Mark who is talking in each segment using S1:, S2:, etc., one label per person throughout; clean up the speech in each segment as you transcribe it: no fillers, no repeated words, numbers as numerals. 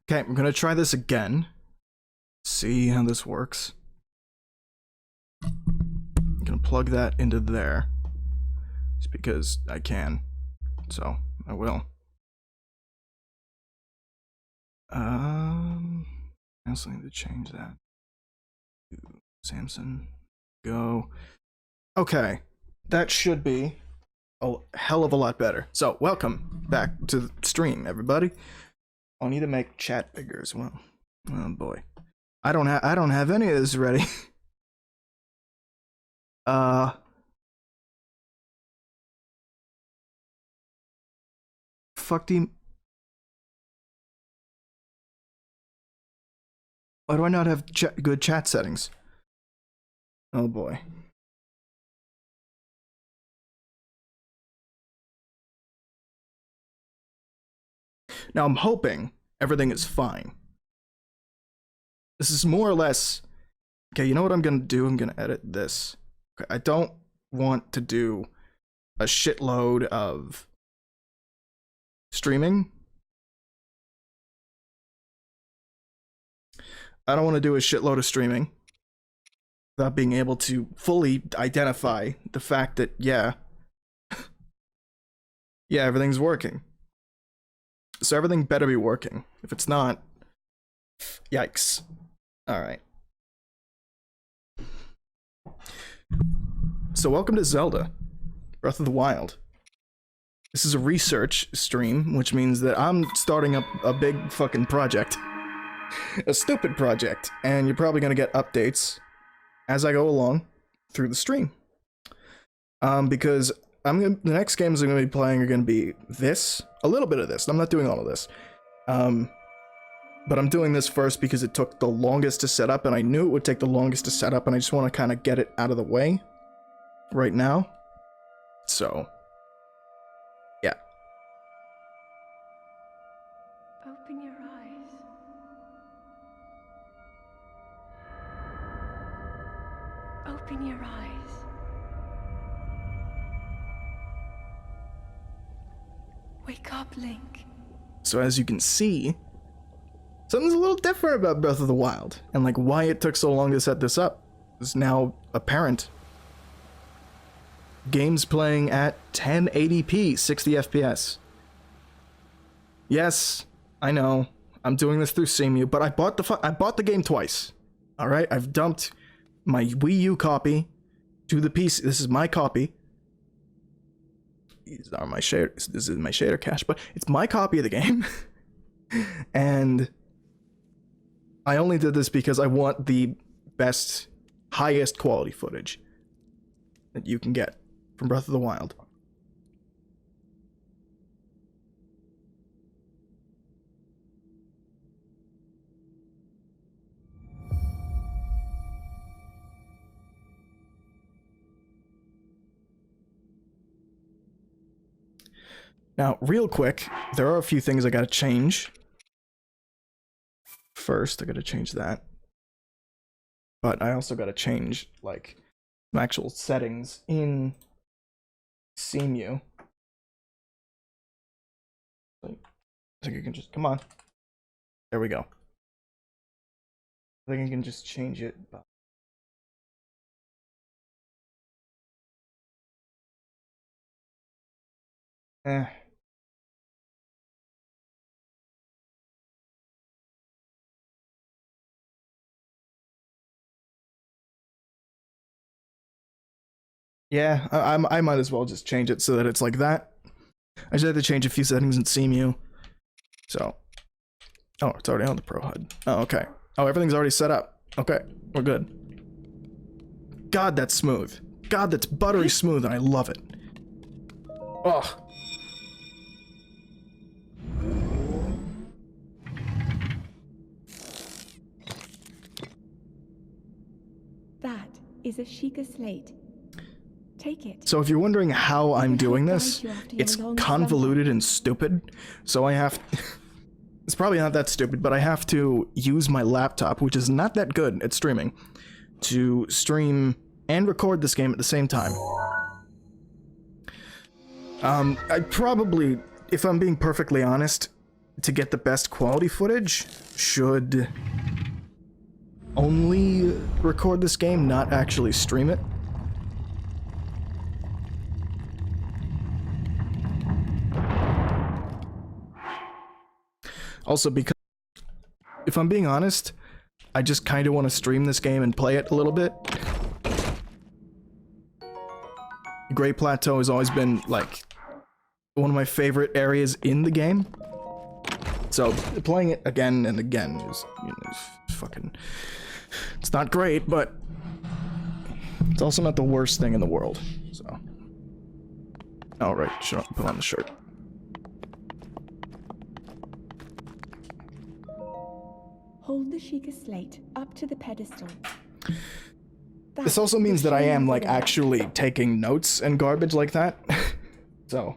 S1: Okay, I'm gonna try this again. See how this works. I'm gonna plug that into there. Just because I can. So, I will. I also need to change that to Samson. Go. Okay. That should be a hell of a lot better. So, welcome back to the stream, everybody. I'll need to make chat bigger as well. Oh boy. I don't have any of this ready. Fuck do you... Why do I not have good chat settings? Oh boy. Now I'm hoping everything is fine. This is more or less... Okay, you know what I'm gonna do? I'm gonna edit this. Okay, I don't want to do a shitload of streaming. I don't want to do a shitload of streaming without being able to fully identify the fact that, yeah, everything's working. So everything better be working. If it's not, yikes. Alright. So welcome to Zelda, Breath of the Wild. This is a research stream, which means that I'm starting up a big fucking project. A stupid project, and you're probably gonna get updates as I go along through the stream. Because the next games I'm gonna be playing are gonna be this, a little bit of this. I'm not doing all of this. But I'm doing this first because it took the longest to set up, and I knew it would take the longest to set up, and I just want to kind of get it out of the way right now. So, yeah.
S2: Open your eyes. Open your eyes. Wake up, Link.
S1: So as you can see, something's a little different about Breath of the Wild, and like why it took so long to set this up is now apparent. Game's playing at 1080p, 60 FPS. Yes, I know, I'm doing this through CMU, but I bought the game twice. All right, I've dumped my Wii U copy to the PC. This is my copy. These are my share. This is my shader cache, but it's my copy of the game, and I only did this because I want the best, highest quality footage that you can get from Breath of the Wild. Now, real quick, there are a few things I gotta change. First, I gotta change that. But I also gotta change, like, some actual settings in CMU. I think I can just, come on. There we go. I think I can just change it. Yeah, I might as well just change it so that it's like that. I just had to change a few settings in CMU. So. Oh, it's already on the Pro HUD. Oh, okay. Oh, everything's already set up. Okay, we're good. God, that's smooth. God, that's buttery smooth, and I love it. Ugh.
S2: That is a Sheikah slate. Take it.
S1: So if you're wondering how I'm doing this, it's convoluted and stupid. So I have... It's probably not that stupid, but I have to use my laptop, which is not that good at streaming, to stream and record this game at the same time. I probably, if I'm being perfectly honest, to get the best quality footage, should only record this game, not actually stream it. Also, because, if I'm being honest, I just kind of want to stream this game and play it a little bit. Great Plateau has always been, like, one of my favorite areas in the game. So, playing it again and again is, you know, is fucking... It's not great, but it's also not the worst thing in the world, so... Oh, right, should put on the shirt.
S2: Hold the Sheikah slate up to the pedestal.
S1: This also means that I am, like, actually taking notes and garbage like that. So...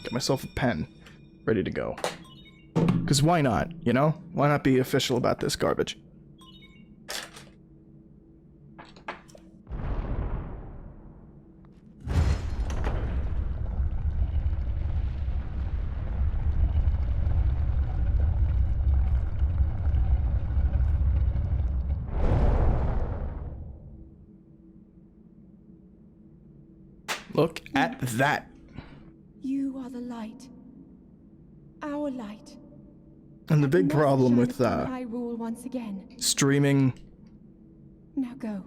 S1: Get myself a pen. Ready to go. Because why not, you know? Why not be official about this garbage? Look at that.
S2: You are the light. Our light.
S1: And the big problem with
S2: Hyrule once again.
S1: streaming...
S2: Now go.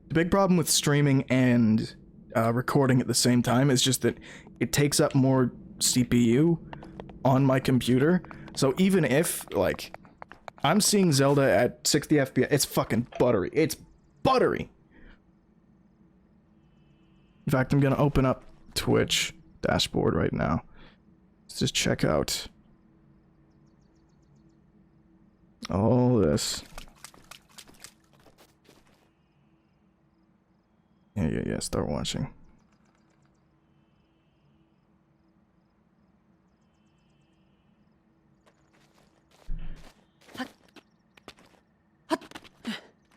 S1: The big problem with streaming and recording at the same time is just that it takes up more CPU on my computer. So even if, like, I'm seeing Zelda at 60 FPS, it's fucking buttery. It's buttery! In fact, I'm gonna open up Twitch dashboard right now. Let's just check out all this. Yeah, start watching.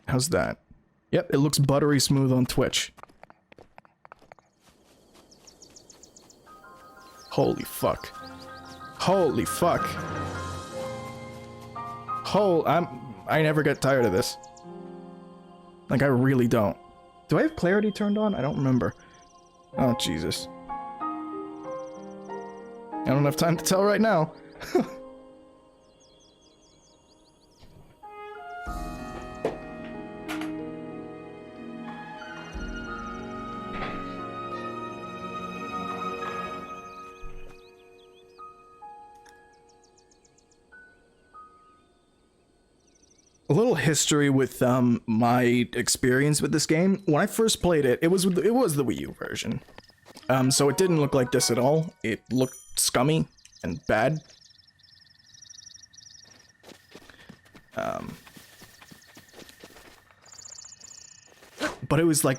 S1: How's that? Yep, it looks buttery smooth on Twitch. Holy fuck. Holy fuck. I never get tired of this. Like, I really don't. Do I have clarity turned on? I don't remember. Oh, Jesus. I don't have time to tell right now. A little history with my experience with this game. When I first played it, it was the Wii U version. So it didn't look like this at all. It looked scummy and bad. But it was like,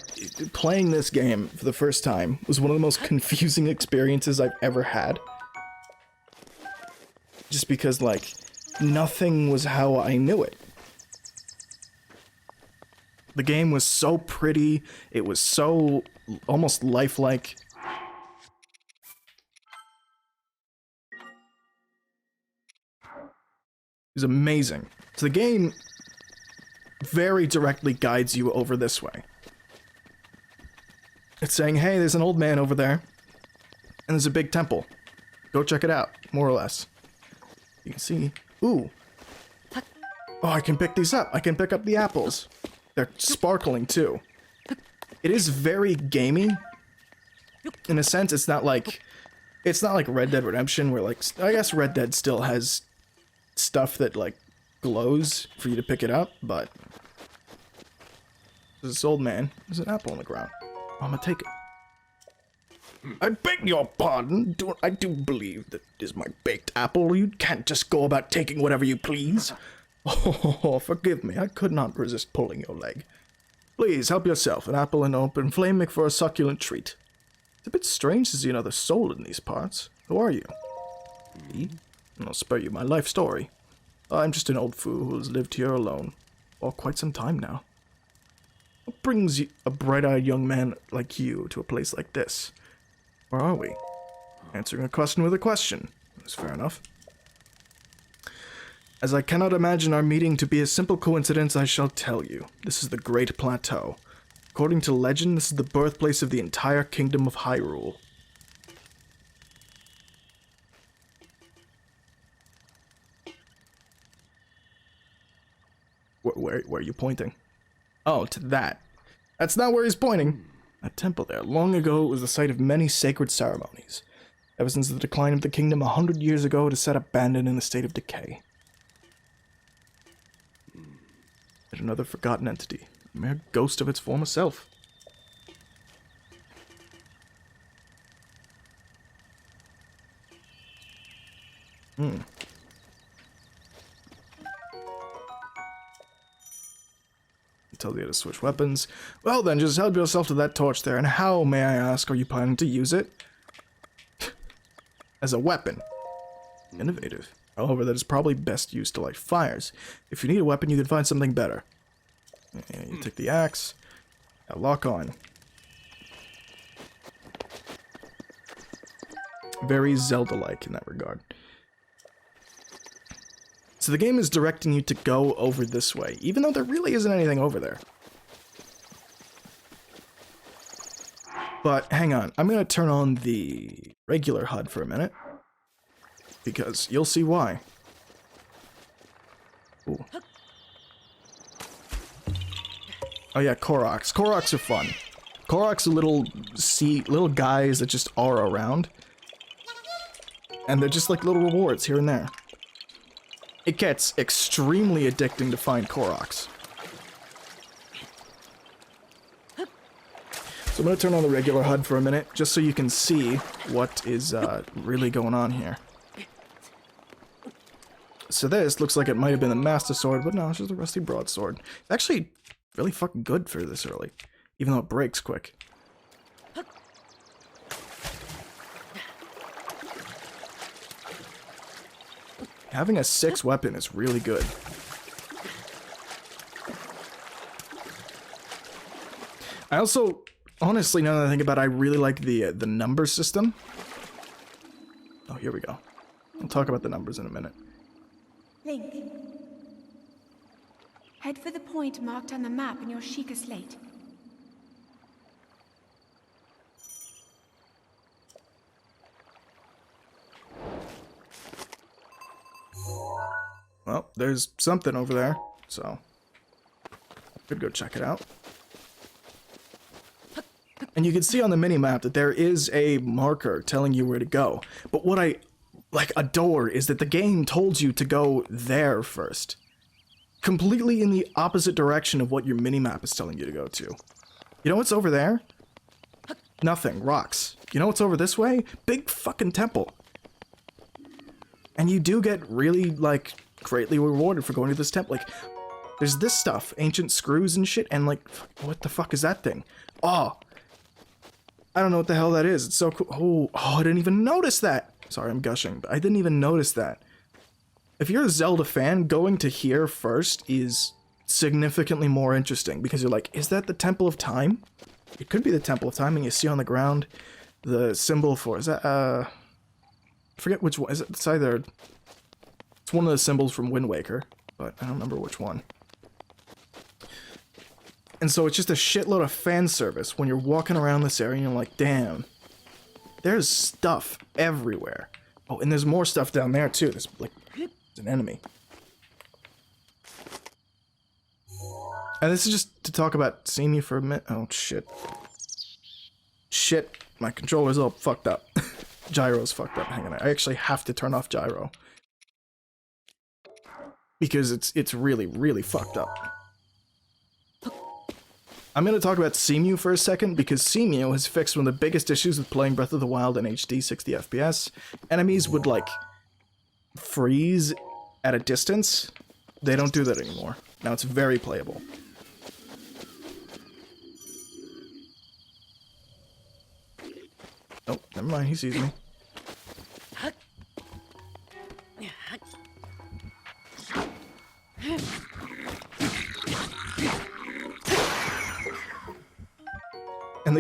S1: playing this game for the first time was one of the most confusing experiences I've ever had. Just because, like, nothing was how I knew it. The game was so pretty, it was so almost lifelike. It was amazing. So the game very directly guides you over this way. It's saying, hey, there's an old man over there, and there's a big temple. Go check it out, more or less. You can see, ooh. Oh, I can pick these up. I can pick up the apples. They're sparkling, too. It is very gamey. In a sense, it's not like Red Dead Redemption, where, like, I guess Red Dead still has stuff that, like, glows for you to pick it up, but... There's this old man. There's an apple on the ground. I'm gonna take it. I beg your pardon. I do believe that is my baked apple. You can't just go about taking whatever you please. Oh, forgive me. I could not resist pulling your leg. Please, help yourself. An apple and open flame make for a succulent treat. It's a bit strange to see another soul in these parts. Who are you? Me? I'll spare you my life story. I'm just an old fool who has lived here alone for quite some time now. What brings a bright-eyed young man like you to a place like this? Where are we? Answering a question with a question. That's fair enough. As I cannot imagine our meeting to be a simple coincidence, I shall tell you. This is the Great Plateau. According to legend, this is the birthplace of the entire kingdom of Hyrule. Where are you pointing? Oh, to that. That's not where he's pointing. That temple there, long ago, was the site of many sacred ceremonies. Ever since the decline of the kingdom 100 years ago, it is set abandoned in a state of decay. Yet another forgotten entity, a mere ghost of its former self. Tells you to switch weapons. Well then, just help yourself to that torch there. And how, may I ask, are you planning to use it? As a weapon. Innovative. However, that is probably best used to light fires. If you need a weapon, you can find something better. Yeah, you take the axe. Now lock on. Very Zelda-like in that regard. So the game is directing you to go over this way, even though there really isn't anything over there. But hang on, I'm gonna turn on the regular HUD for a minute, because you'll see why. Ooh. Oh yeah, Koroks. Koroks are fun. Koroks are little guys that just are around, and they're just like little rewards here and there. It gets extremely addicting to find Koroks. So I'm going to turn on the regular HUD for a minute, just so you can see what is really going on here. So this looks like it might have been the Master Sword, but no, it's just a rusty broadsword. It's actually really fucking good for this early, even though it breaks quick. Having a 6th weapon is really good. I also, honestly, now that I think about it, I really like the number system. Oh, here we go. I'll talk about the numbers in a minute.
S2: Link. Head for the point marked on the map in your Sheikah slate.
S1: Well, there's something over there, so I could go check it out. And you can see on the mini-map that there is a marker telling you where to go. But what I, adore is that the game told you to go there first. Completely in the opposite direction of what your mini-map is telling you to go to. You know what's over there? Nothing. Rocks. You know what's over this way? Big fucking temple. And you do get really, greatly rewarded for going to this temple. There's this stuff, ancient screws and shit, and what the fuck is that thing? Oh, I don't know what the hell that is. It's so cool. Oh, I didn't even notice that. Sorry, I'm gushing, but I didn't even notice that. If you're a Zelda fan, going to here first is significantly more interesting, because you're like, is that the Temple of Time? It could be the Temple of Time, and you see on the ground the symbol for, is that, I forget which one, is it, it's either, it's one of the symbols from Wind Waker, but I don't remember which one. And so it's just a shitload of fan service when you're walking around this area and you're like, damn, there's stuff everywhere. Oh, and there's more stuff down there too. There's an enemy. And this is just to talk about seeing you for a minute. Oh, shit. Shit, my controller's all fucked up. Gyro's fucked up. Hang on, I actually have to turn off gyro. Because it's really, really fucked up. I'm going to talk about Seamew for a second, because Seamew has fixed one of the biggest issues with playing Breath of the Wild in HD 60 FPS. Enemies would, freeze at a distance. They don't do that anymore. Now it's very playable. Oh, never mind, he sees me.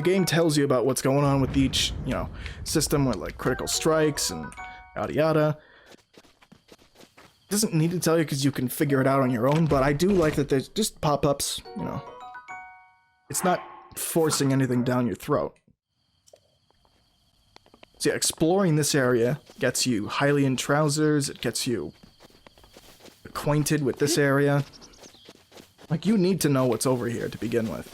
S1: game tells you about what's going on with each, you know, system with like critical strikes and yada yada. It doesn't need to tell you because you can figure it out on your own, but I do like that there's just pop-ups, you know. It's not forcing anything down your throat. So yeah, exploring this area gets you Hylian trousers, it gets you acquainted with this area. Like, you need to know what's over here to begin with.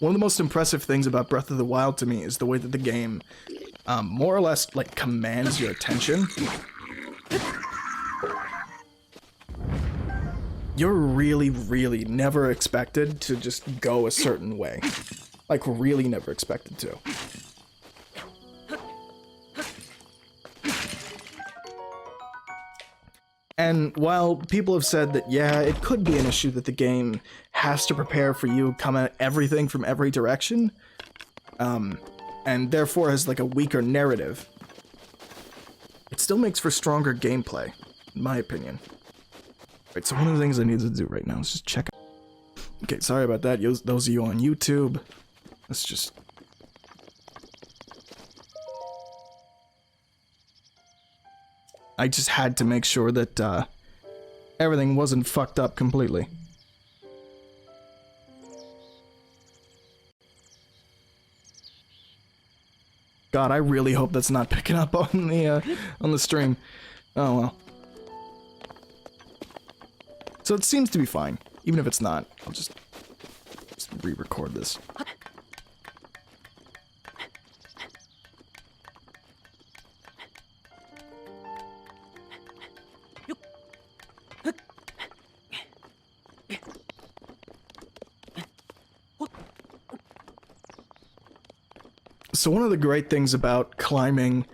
S1: One of the most impressive things about Breath of the Wild to me is the way that the game more or less, like, commands your attention. You're really, really never expected to just go a certain way. Like, really never expected to. And while people have said that, yeah, it could be an issue that the game has to prepare for you, come at everything from every direction, and therefore has, like, a weaker narrative, it still makes for stronger gameplay, in my opinion. Right, so one of the things I need to do right now is just check out. Okay, sorry about that, those of you on YouTube. Let's just... I just had to make sure that, everything wasn't fucked up completely. God, I really hope that's not picking up on the stream. Oh well. So it seems to be fine. Even if it's not, I'll just re-record this. So one of the great things about climbing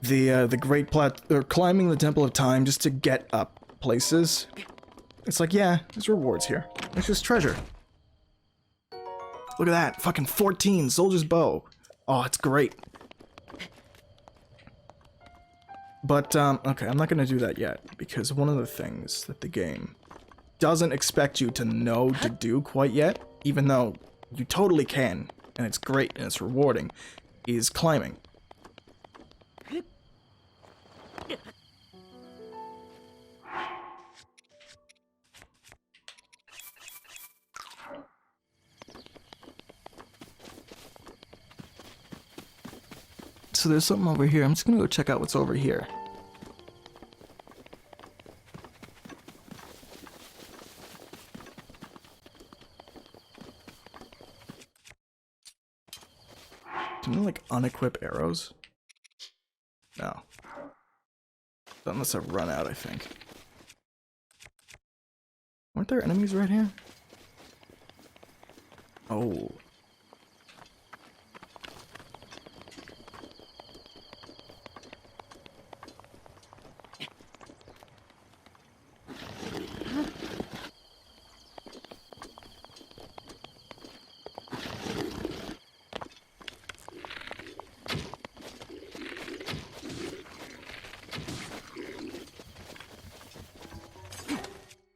S1: climbing the Temple of Time just to get up places, it's like, yeah, there's rewards here. It's just treasure. Look at that, fucking 14, Soldier's Bow. Oh, it's great. But, okay, I'm not gonna do that yet, because one of the things that the game doesn't expect you to know to do quite yet, even though you totally can, and it's great and it's rewarding, is climbing. So there's something over here. I'm just gonna go check out what's over here. Can you, like, unequip arrows? No. Unless I run out, I think. Weren't there enemies right here? Oh.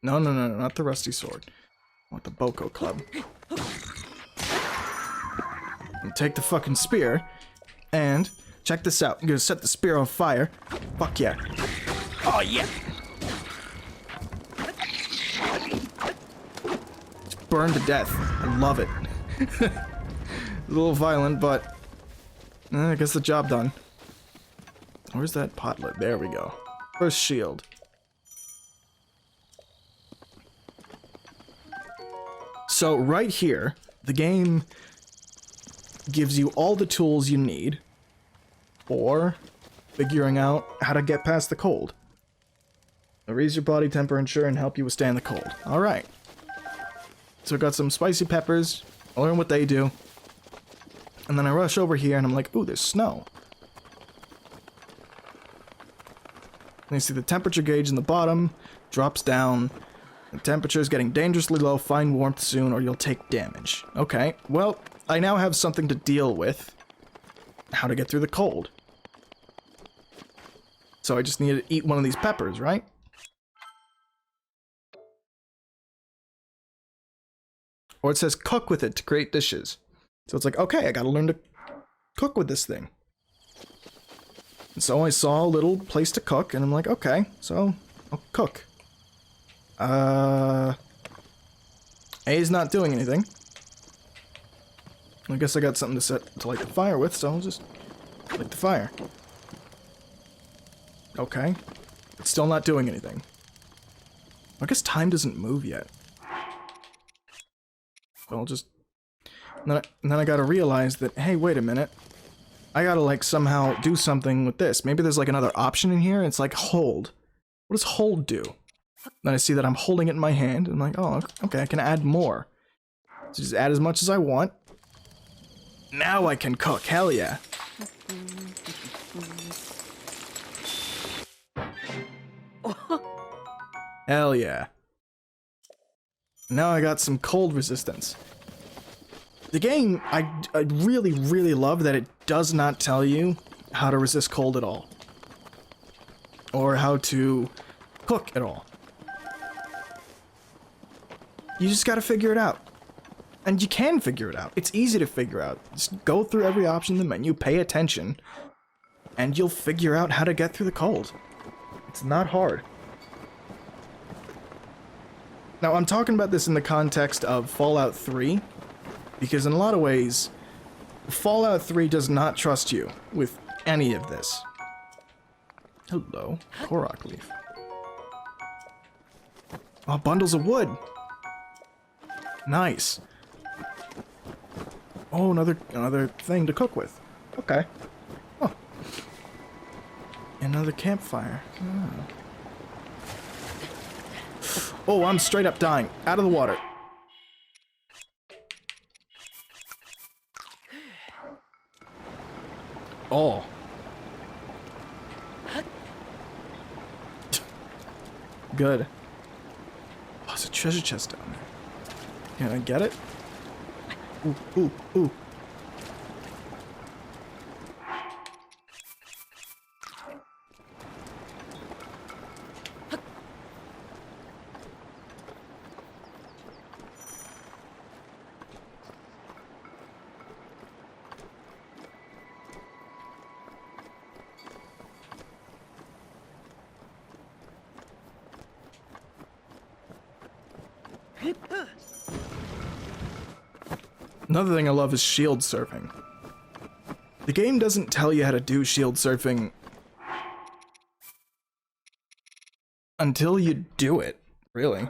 S1: No, not the rusty sword. I want the Boko club. And take the fucking spear, and check this out. I'm gonna set the spear on fire. Fuck yeah. Oh yeah! It's burned to death. I love it. A little violent, but I guess the job done. Where's that potlet? There we go. First shield. So right here, the game gives you all the tools you need for figuring out how to get past the cold. They'll raise your body temperature and help you withstand the cold. Alright. So I got some spicy peppers. I learn what they do. And then I rush over here and I'm like, ooh, there's snow. And you see the temperature gauge in the bottom drops down. The temperature is getting dangerously low. Find warmth soon or you'll take damage. Okay, well, I now have something to deal with. how to get through the cold. So I just need to eat one of these peppers, right? Or it says cook with it to create dishes. So it's like, okay, I gotta learn to cook with this thing. And so I saw a little place to cook, and I'm like, okay, so I'll cook. A is not doing anything. I guess I got something to set to light the fire with, so I'll just light the fire. Okay. It's still not doing anything. I guess time doesn't move yet. Well, just... And then I gotta realize that, hey, wait a minute. I gotta, like, somehow do something with this. Maybe there's, like, another option in here. It's like, hold. What does hold do? Then I see that I'm holding it in my hand, and I'm like, oh, okay, I can add more. So just add as much as I want. Now I can cook, hell yeah. Hell yeah. Now I got some cold resistance. The game, I really, really love that it does not tell you how to resist cold at all. Or how to cook at all. You just gotta figure it out. And you can figure it out. It's easy to figure out. Just go through every option in the menu, pay attention, and you'll figure out how to get through the cold. It's not hard. Now, I'm talking about this in the context of Fallout 3, because in a lot of ways, Fallout 3 does not trust you with any of this. Hello, Korok leaf. Oh, bundles of wood! Nice. Oh, another thing to cook with. Okay. Oh. Another campfire. Oh. Oh, I'm straight up dying. Out of the water. Oh. Good. Oh, there's a treasure chest down there. Can I get it? Ooh, ooh, ooh. Another thing I love is shield surfing. The game doesn't tell you how to do shield surfing until you do it, really.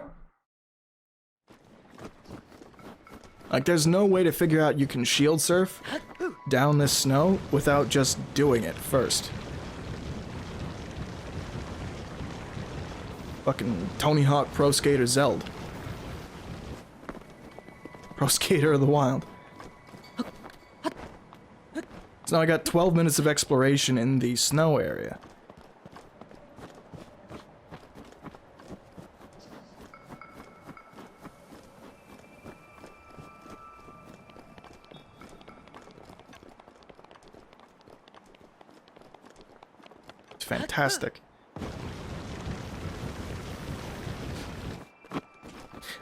S1: Like, there's no way to figure out you can shield surf down this snow without just doing it first. Fucking Tony Hawk Pro Skater Zelda. Pro Skater of the Wild. So now I got 12 minutes of exploration in the snow area. It's fantastic.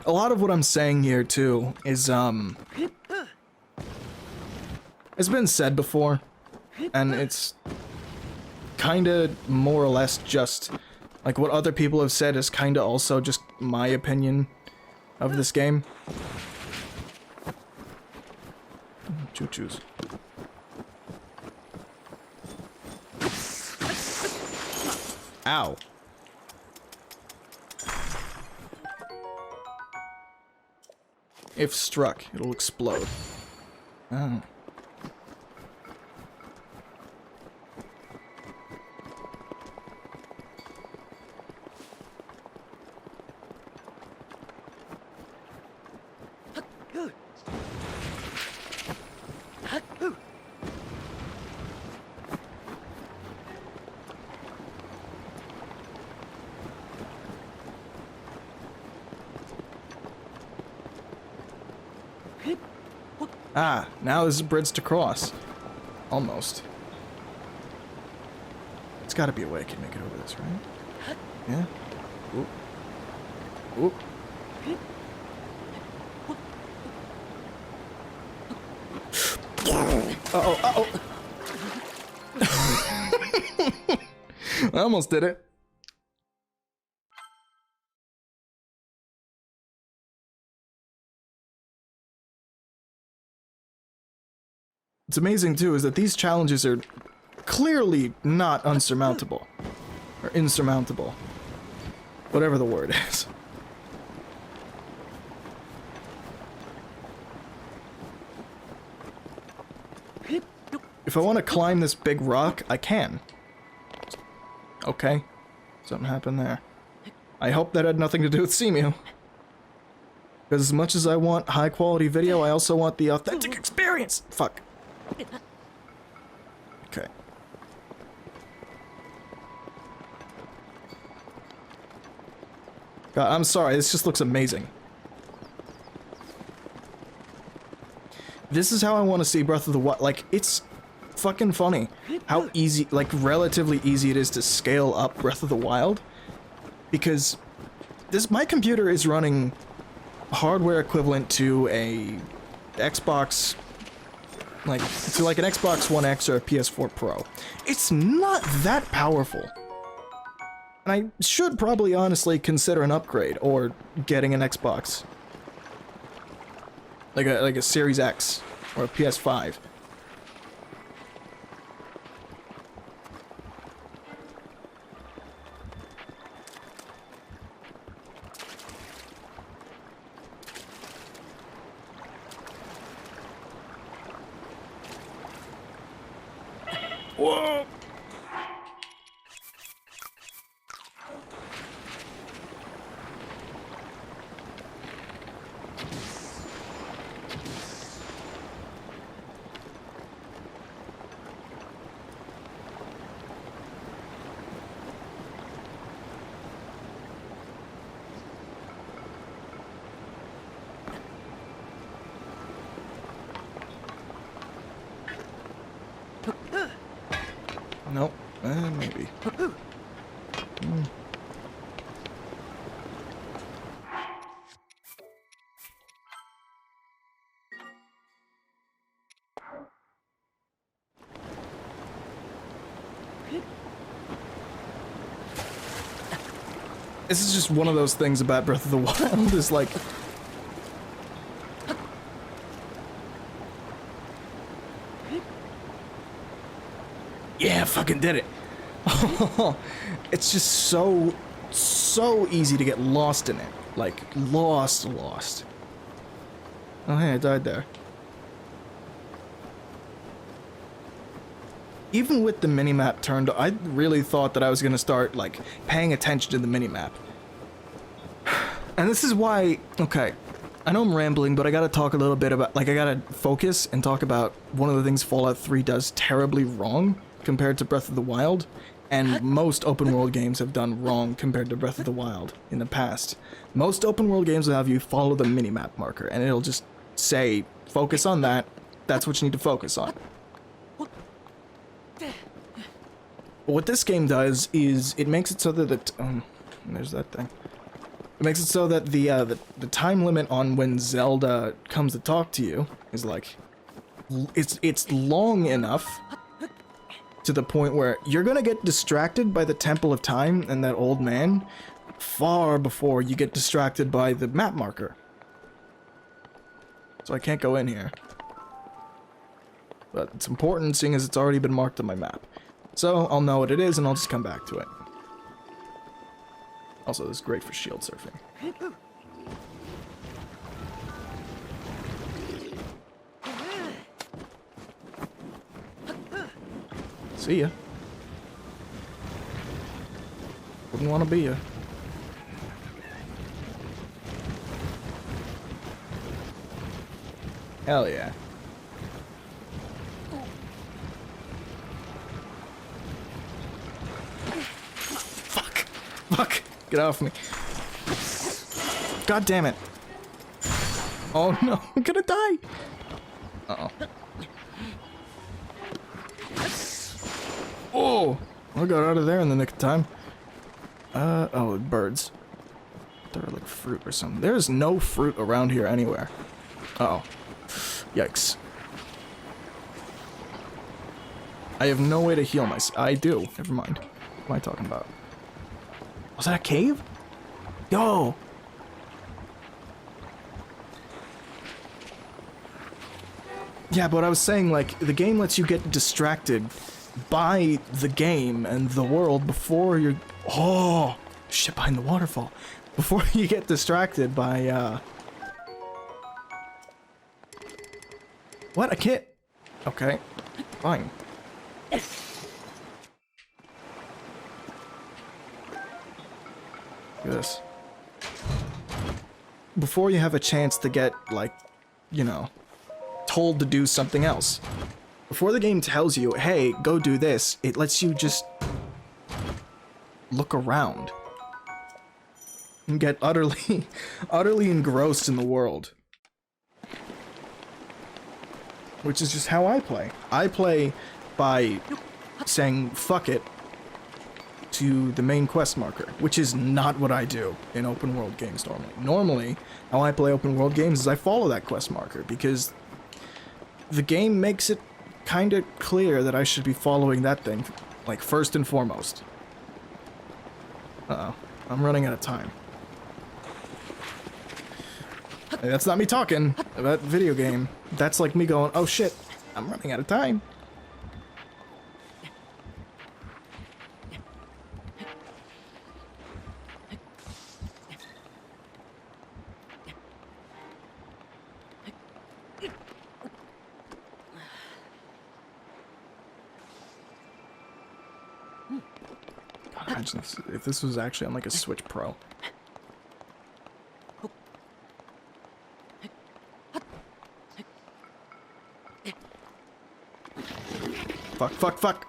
S1: A lot of what I'm saying here, too, is, it's been said before, and it's kinda more or less just, like, what other people have said is kinda also just my opinion of this game. Choo-choos. Ow. If struck, it'll explode. Oh. Ah, now there's a bridge to cross. Almost. It's gotta be a way I can make it over this, right? Yeah? Oop. Oop. Uh-oh, uh-oh. I almost did it. What's amazing, too, is that these challenges are clearly not unsurmountable. Or insurmountable. Whatever the word is. If I want to climb this big rock, I can. Okay. Something happened there. I hope that had nothing to do with Seamew. Because as much as I want high quality video, I also want the authentic experience! Fuck. Okay. God, I'm sorry, this just looks amazing. This is how I want to see Breath of the Wild. Like, it's fucking funny how easy, like, relatively easy it is to scale up Breath of the Wild. Because my computer is running hardware equivalent to a Xbox, like an Xbox One X or a PS4 Pro. It's not that powerful. And I should probably honestly consider an upgrade or getting an Xbox. Like a Series X or a PS5. Whoa! Nope. Maybe. This is just one of those things about Breath of the Wild, is like... Yeah, fucking did it. It's just so easy to get lost in it. Like, lost. Oh, hey, I died there. Even with the minimap turned, I really thought that I was gonna start, like, paying attention to the minimap. And this is why, okay, I know I'm rambling, but I gotta talk a little bit about, like, I gotta focus and talk about one of the things Fallout 3 does terribly wrong compared to Breath of the Wild, and most open world games have done wrong compared to Breath of the Wild in the past. Most open world games will have you follow the minimap marker, and it'll just say, focus on that, that's what you need to focus on. But what this game does is it makes it so that there's that thing. It makes it so that the time limit on when Zelda comes to talk to you is like it's long enough to the point where you're gonna get distracted by the Temple of Time and that old man far before you get distracted by the map marker. So I can't go in here. But it's important seeing as it's already been marked on my map. So I'll know what it is and I'll just come back to it. Also, this is great for shield surfing. See ya. Wouldn't want to be ya. Hell yeah. Fuck! Get off me. God damn it. Oh no, I'm gonna die! Uh-oh. Oh! I got out of there in the nick of time. Oh, birds. They're like fruit or something. There's no fruit around here anywhere. Uh-oh. Yikes. I have no way to heal myself. I do. Never mind. What am I talking about? Was that a cave? Yo! Yeah, but I was saying, like, the game lets you get distracted by the game and the world before you're... Oh! Shit behind the waterfall. Before you get distracted by, What? A kit? Okay. Fine. Look at this. Before you have a chance to get, like, you know, told to do something else. Before the game tells you, hey, go do this, it lets you just look around. And get utterly, utterly engrossed in the world. Which is just how I play. I play by saying, fuck it, to the main quest marker, which is not what I do in open world games normally. Normally, how I play open world games is I follow that quest marker, because the game makes it kind of clear that I should be following that thing, like, first and foremost. Uh-oh. I'm running out of time. Hey, that's not me talking about video game. That's like me going, oh shit, I'm running out of time. God, imagine if this was actually on like a Switch Pro. Fuck, fuck, fuck.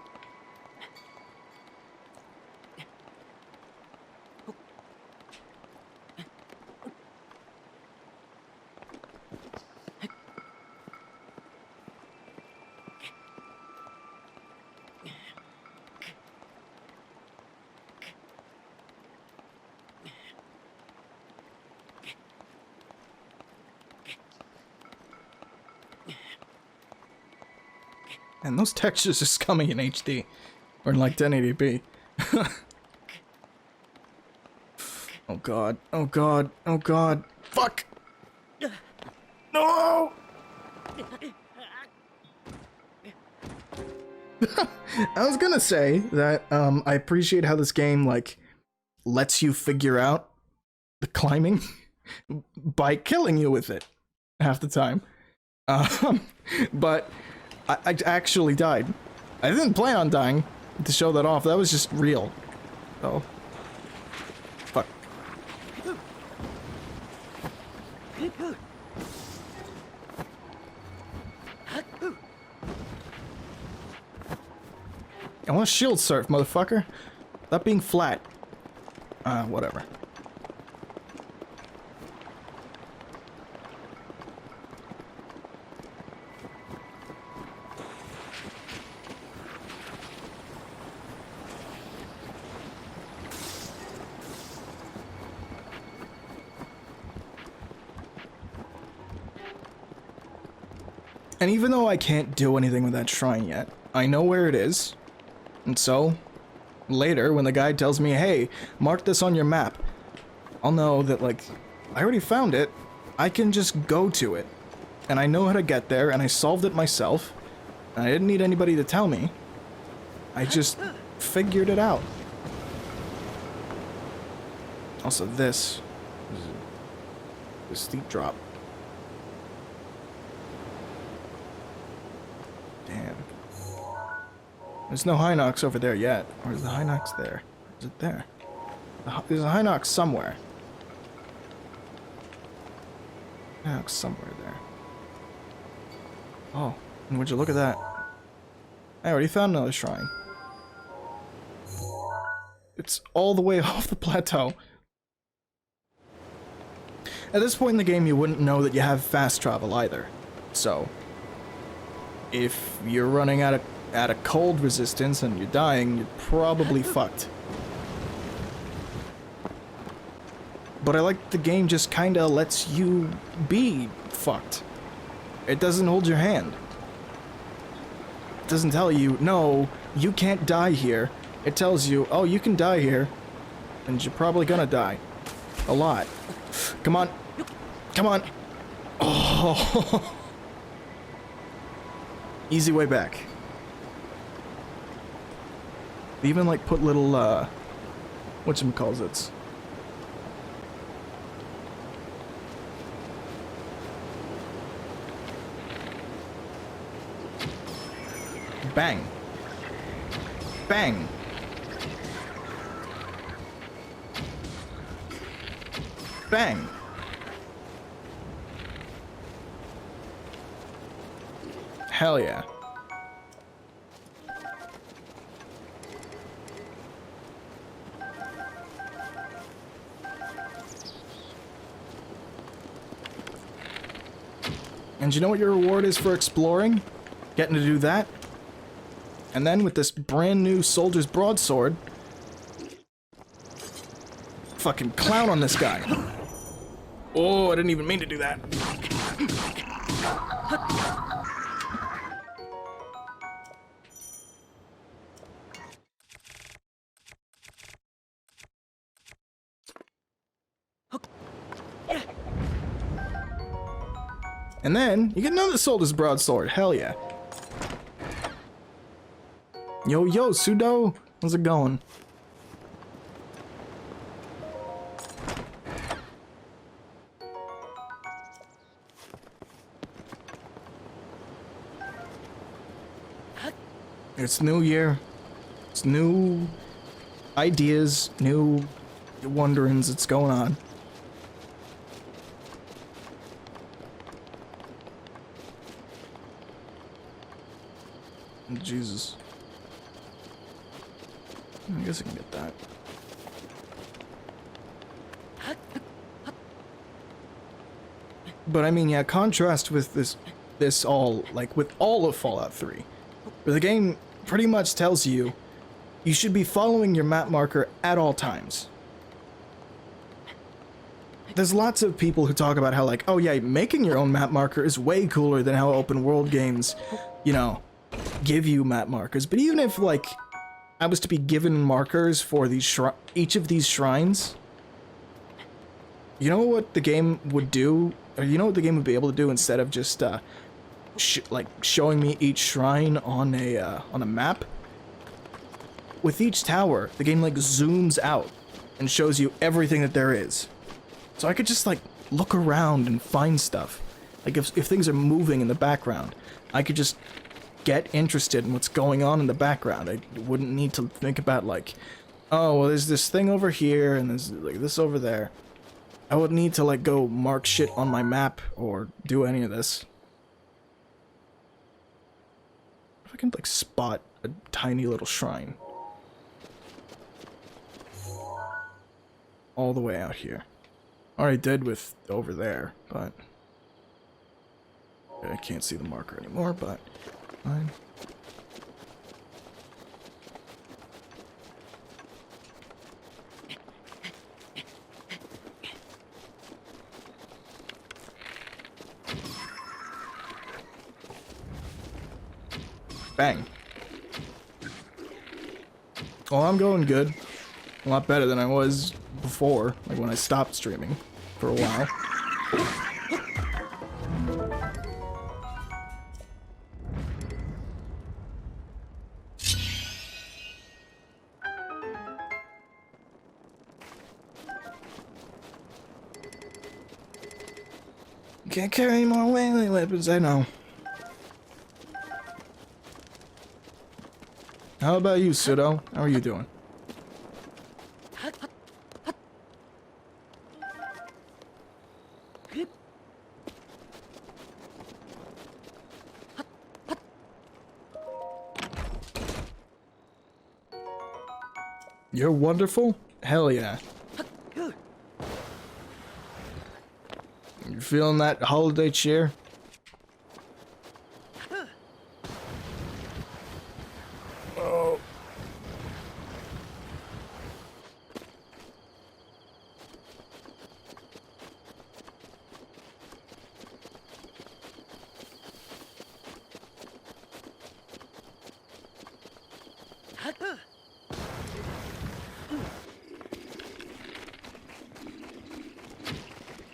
S1: And those textures are coming in HD. Or in like 1080p. Oh god. Oh god. Oh god. Fuck! No! I was gonna say that, I appreciate how this game, like, lets you figure out the climbing by killing you with it half the time. But I actually died. I didn't plan on dying to show that off. That was just real. Oh. Fuck. I want to shield surf, motherfucker. That being flat. Whatever. And even though I can't do anything with that shrine yet, I know where it is. And so, later, when the guide tells me, hey, mark this on your map, I'll know that, like, I already found it. I can just go to it. And I know how to get there, and I solved it myself. And I didn't need anybody to tell me. I just figured it out. Also, this is a steep drop. Damn. There's no Hinox over there yet. Or is the Hinox there? Is it there? There's a Hinox somewhere. Hinox somewhere there. Oh, and would you look at that? I already found another shrine. It's all the way off the plateau. At this point in the game, you wouldn't know that you have fast travel either. So, if you're running out of at a cold resistance and you're dying, you're probably fucked. But I like the game just kinda lets you be fucked. It doesn't hold your hand. It doesn't tell you, no, you can't die here. It tells you, oh, you can die here, and you're probably gonna die. A lot. Come on. Come on. Oh. Easy way back. They even, like, put little, whatchamacallits. Bang. Bang. Bang. Hell yeah. And you know what your reward is for exploring? Getting to do that? And then with this brand new soldier's broadsword, fucking clown on this guy. Oh, I didn't even mean to do that. And then you get another soldier's broadsword. Hell yeah. Yo, yo, Pseudo! How's it going? It's new year. It's new ideas, new wonderings. It's going on. Jesus. I guess I can get that. But I mean, yeah, contrast with this all, like, with all of Fallout 3. Where the game pretty much tells you, you should be following your map marker at all times. There's lots of people who talk about how, like, oh yeah, making your own map marker is way cooler than how open world games, you know, give you map markers. But even if, like, I was to be given markers for these each of these shrines, you know what the game would do? Or you know what the game would be able to do instead of just like showing me each shrine on a map? With each tower, the game like zooms out and shows you everything that there is. So I could just like look around and find stuff. Like if things are moving in the background, I could just get interested in what's going on in the background. I wouldn't need to think about like, oh, well, there's this thing over here and there's like this over there. I wouldn't need to like go mark shit on my map or do any of this. If I can like spot a tiny little shrine all the way out here. Already did with over there, but I can't see the marker anymore, but fine. Bang. Well, I'm going good. A lot better than I was before, like when I stopped streaming for a while. Can't carry any more whaling weapons, I know. How about you, Pseudo? How are you doing? You're wonderful? Hell yeah. You feeling that holiday cheer?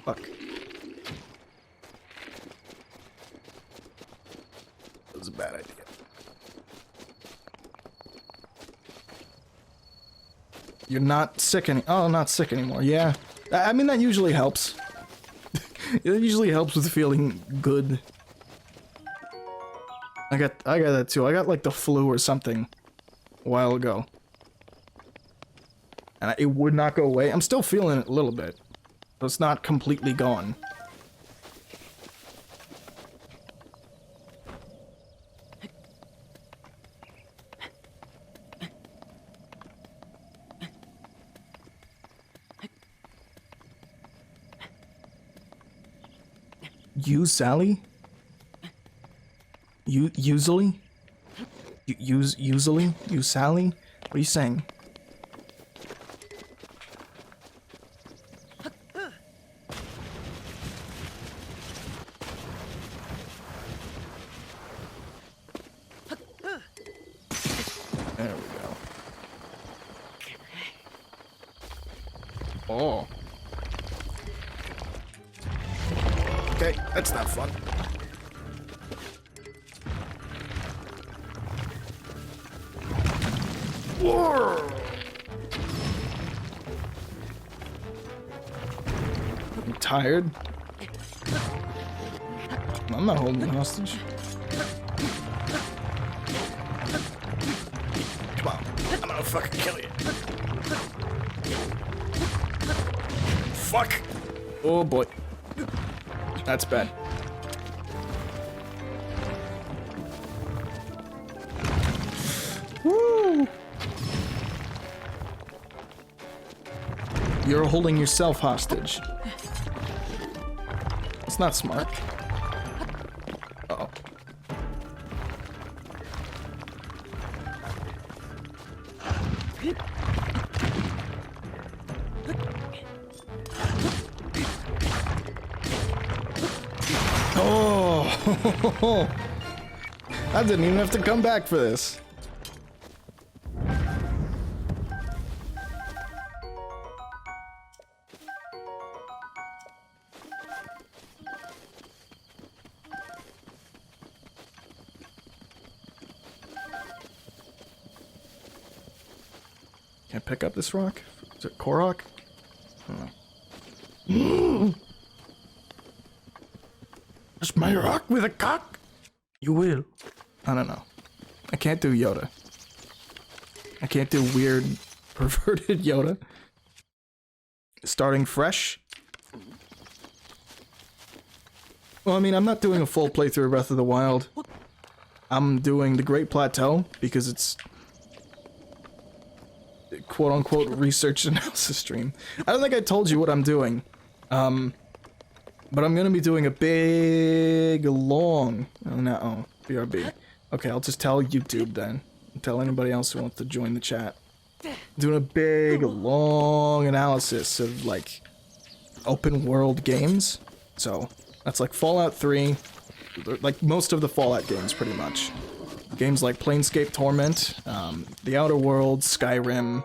S1: Fuck. That was a bad idea. You're not sick oh, not sick anymore. Yeah. I mean, that usually helps. It usually helps with feeling good. I got that too. I got like the flu or something a while ago. And it would not go away. I'm still feeling it a little bit. So it's not completely gone. You, Sally? You, usually? Usually? You, Sally? What are you saying? There we go. Oh. Okay, that's not fun. Whoa. I'm tired. I'm not holding you hostage. Come on, I'm gonna fucking kill you. Fuck. Oh boy. That's bad. Woo! You're holding yourself hostage. It's not smart. Uh-oh. Oh! I didn't even have to come back for this. Can I pick up this rock? Is it Korok? It's my rock with a cock? You will. I don't know. I can't do Yoda. I can't do weird, perverted Yoda. Starting fresh? Well, I mean, I'm not doing a full playthrough of Breath of the Wild. I'm doing the Great Plateau because it's quote-unquote research analysis stream. I don't think I told you what I'm doing. But I'm gonna be doing a big, long... Oh, no. BRB. Okay, I'll just tell YouTube then. Tell anybody else who wants to join the chat. Doing a big, long analysis of, like, open world games. So, that's like Fallout 3. Like, most of the Fallout games, pretty much. Games like Planescape Torment, The Outer Worlds, Skyrim,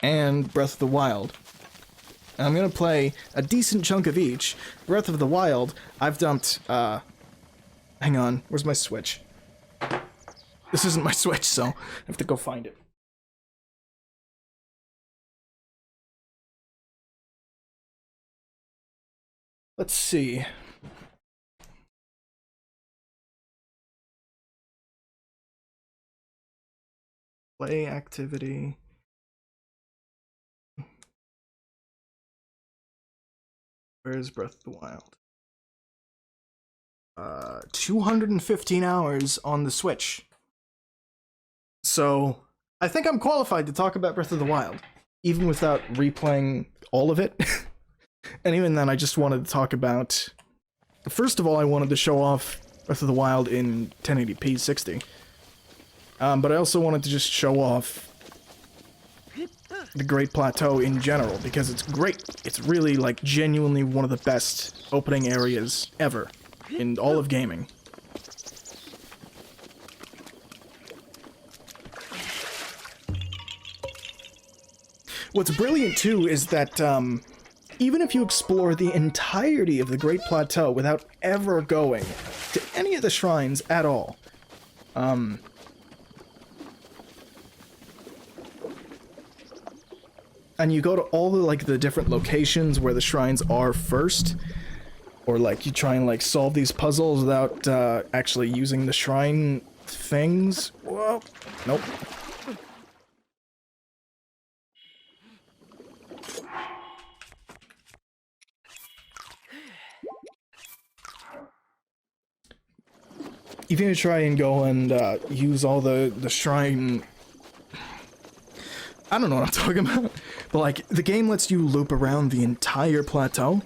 S1: and Breath of the Wild. And I'm gonna play a decent chunk of each. Breath of the Wild, I've dumped, hang on, where's my Switch? This isn't my Switch, so I have to go find it. Let's see. Play activity. Where's Breath of the Wild? 215 hours on the Switch. So, I think I'm qualified to talk about Breath of the Wild, even without replaying all of it. And even then, I just wanted to talk about... First of all, I wanted to show off Breath of the Wild in 1080p 60. But I also wanted to just show off the Great Plateau in general, because it's great. It's really, like, genuinely one of the best opening areas ever in all of gaming. What's brilliant, too, is that, even if you explore the entirety of the Great Plateau without ever going to any of the shrines at all, and you go to all the, like, the different locations where the shrines are first, or, like, you try and, like, solve these puzzles without, actually using the shrine things. Whoa. Nope. If you try and go and, use all the shrine... I don't know what I'm talking about, but, like, the game lets you loop around the entire plateau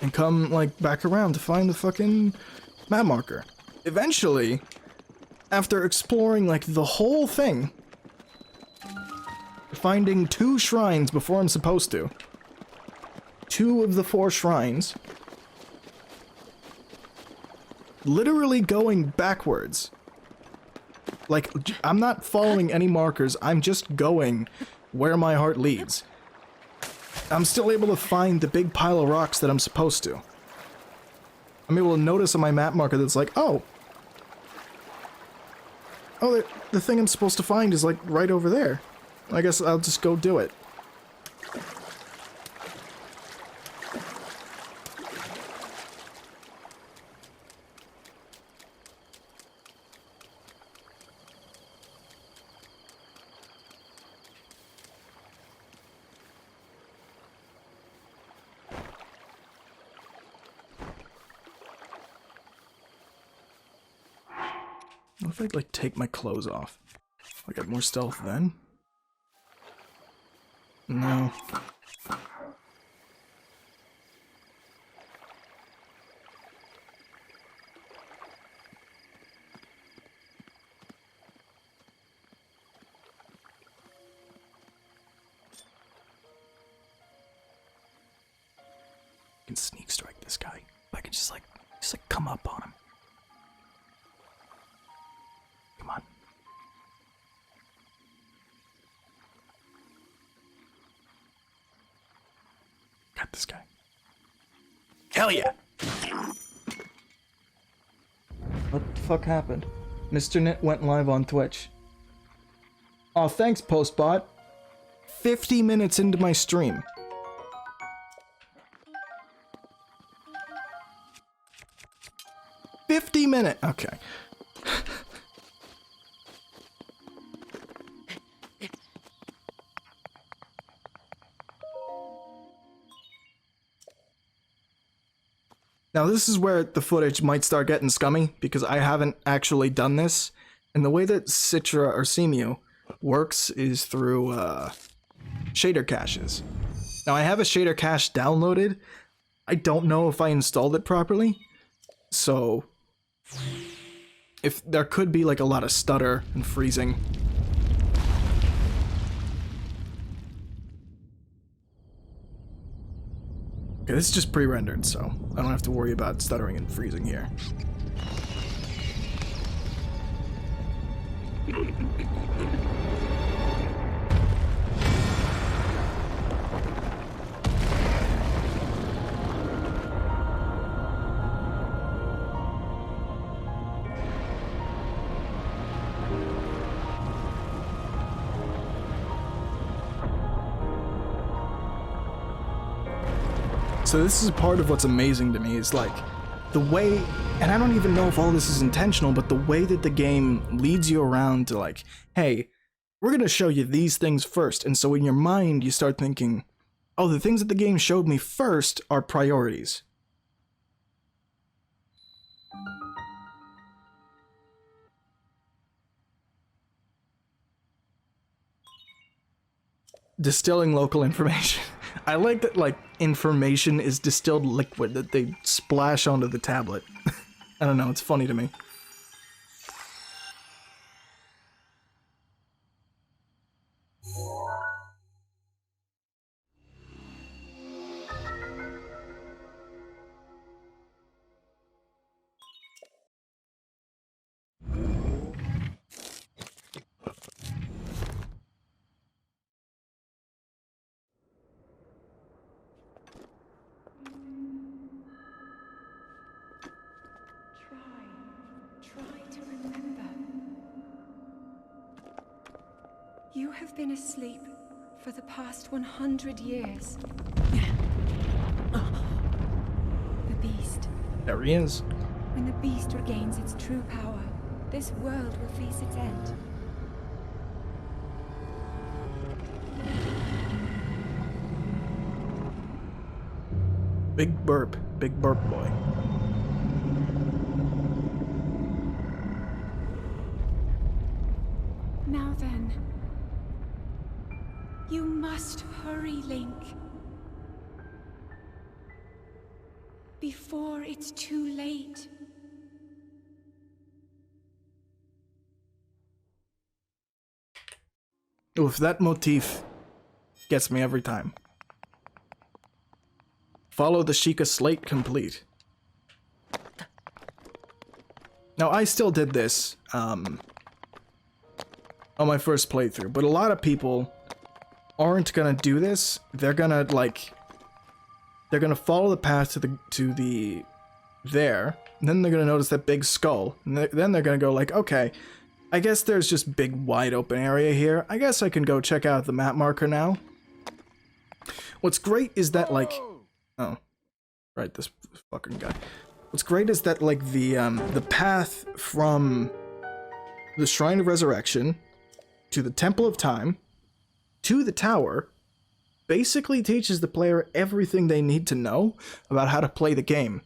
S1: and come, like, back around to find the fucking map marker. Eventually, after exploring, like, the whole thing, finding 2 shrines before I'm supposed to, 2 of the 4 shrines, literally going backwards. Like, I'm not following any markers, I'm just going where my heart leads. I'm still able to find the big pile of rocks that I'm supposed to. I'm able to notice on my map marker that's like, oh, the thing I'm supposed to find is, like, right over there. I guess I'll just go do it. What if I, like, take my clothes off? I got more stealth then? No. I can sneak strike this guy. I can just like come up on him. Come on. Got this guy. Hell yeah! What the fuck happened? Mr. Knytt went live on Twitch. Oh, thanks, Postbot. 50 minutes into my stream. Okay. Now this is where the footage might start getting scummy, because I haven't actually done this, and the way that Citra or Cemu works is through shader caches. Now I have a shader cache downloaded. I don't know if I installed it properly, so if there could be like a lot of stutter and freezing. Okay, this is just pre-rendered, so I don't have to worry about stuttering and freezing here. So this is part of what's amazing to me, is like the way, and I don't even know if all this is intentional, but the way that the game leads you around to like, hey, we're gonna show you these things first. And so in your mind, you start thinking, oh, the things that the game showed me first are priorities. Distilling local information. I like that, like, information is distilled liquid that they splash onto the tablet. I don't know, it's funny to me.
S2: You have been asleep for the past 100 years. The beast.
S1: There he is.
S2: When the beast regains its true power, this world will face its end.
S1: Big burp boy.
S2: Now then, you must hurry, Link. Before it's too late.
S1: Oof, that motif gets me every time. Follow the Sheikah slate complete. Now, I still did this on my first playthrough, but a lot of people aren't gonna do this. They're gonna follow the path to the there, and then they're gonna notice that big skull, and then they're gonna go like, okay, I guess there's just big wide open area here. I guess I can go check out the map marker now. What's great is that like, oh, right, this fucking guy. What's great is that like the path from the Shrine of Resurrection to the Temple of Time to the tower basically teaches the player everything they need to know about how to play the game.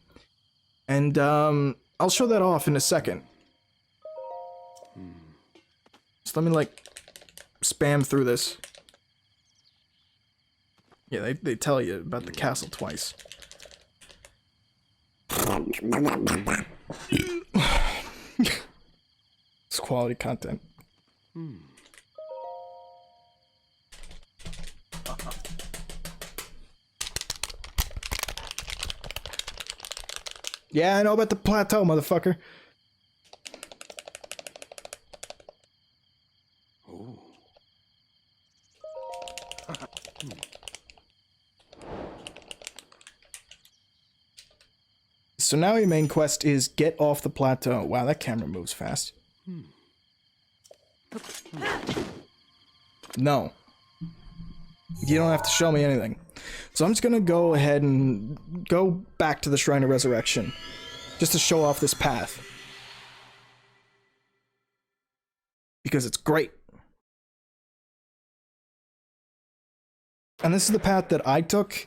S1: And I'll show that off in a second. So let me like spam through this. Yeah, they tell you about the castle twice. It's quality content. Yeah, I know about the plateau, motherfucker. So now your main quest is get off the plateau. Wow, that camera moves fast. No. You don't have to show me anything. So I'm just gonna go ahead and go back to the Shrine of Resurrection. Just to show off this path. Because it's great. And this is the path that I took.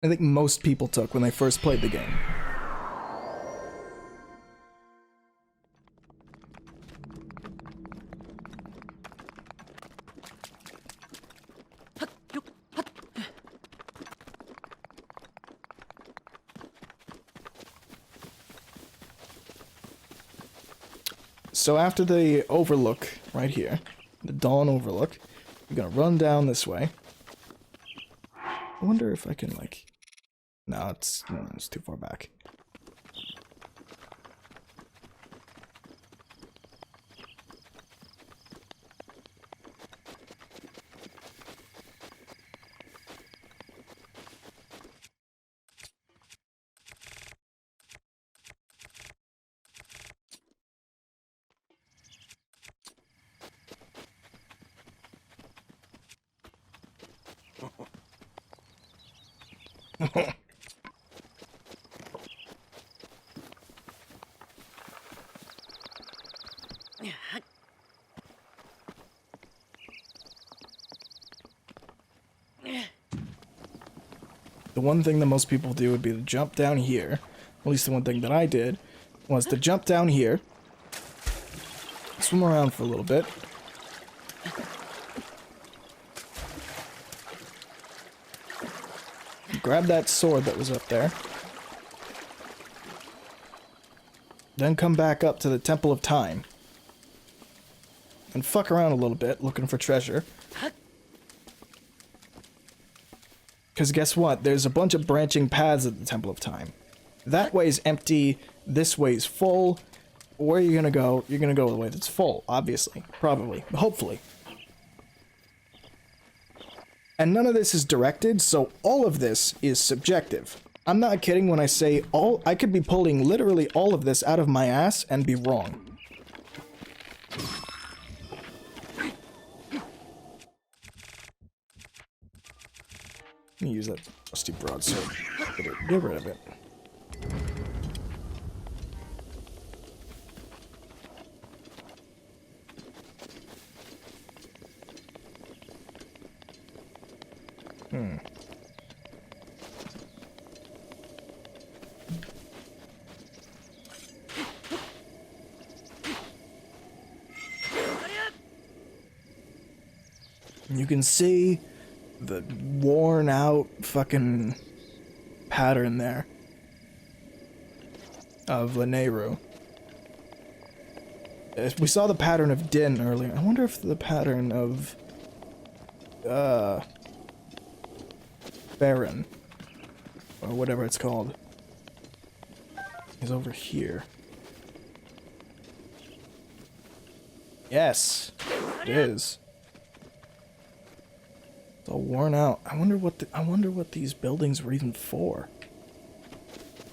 S1: I think most people took when they first played the game. So after the overlook, right here, the Dawn Overlook, we're gonna run down this way. I wonder if I can, like... No, it's too far back. The one thing that most people do would be to jump down here. At least the one thing that I did was to jump down here, swim around for a little bit, grab that sword that was up there, then come back up to the Temple of Time, and fuck around a little bit looking for treasure. Because guess what? There's a bunch of branching paths at the Temple of Time. That way's empty, this way's full. Where are you gonna go? You're gonna go the way that's full, obviously. Probably. Hopefully. And none of this is directed, so all of this is subjective. I'm not kidding when I say I could be pulling literally all of this out of my ass and be wrong. Use that rusty broadsword. Get rid of it. You can see the worn out fucking pattern there of Lanayru. We saw the pattern of Din earlier. I wonder if the pattern of Baron or whatever it's called is over here. Yes, it is. It's all worn out. I wonder what these buildings were even for.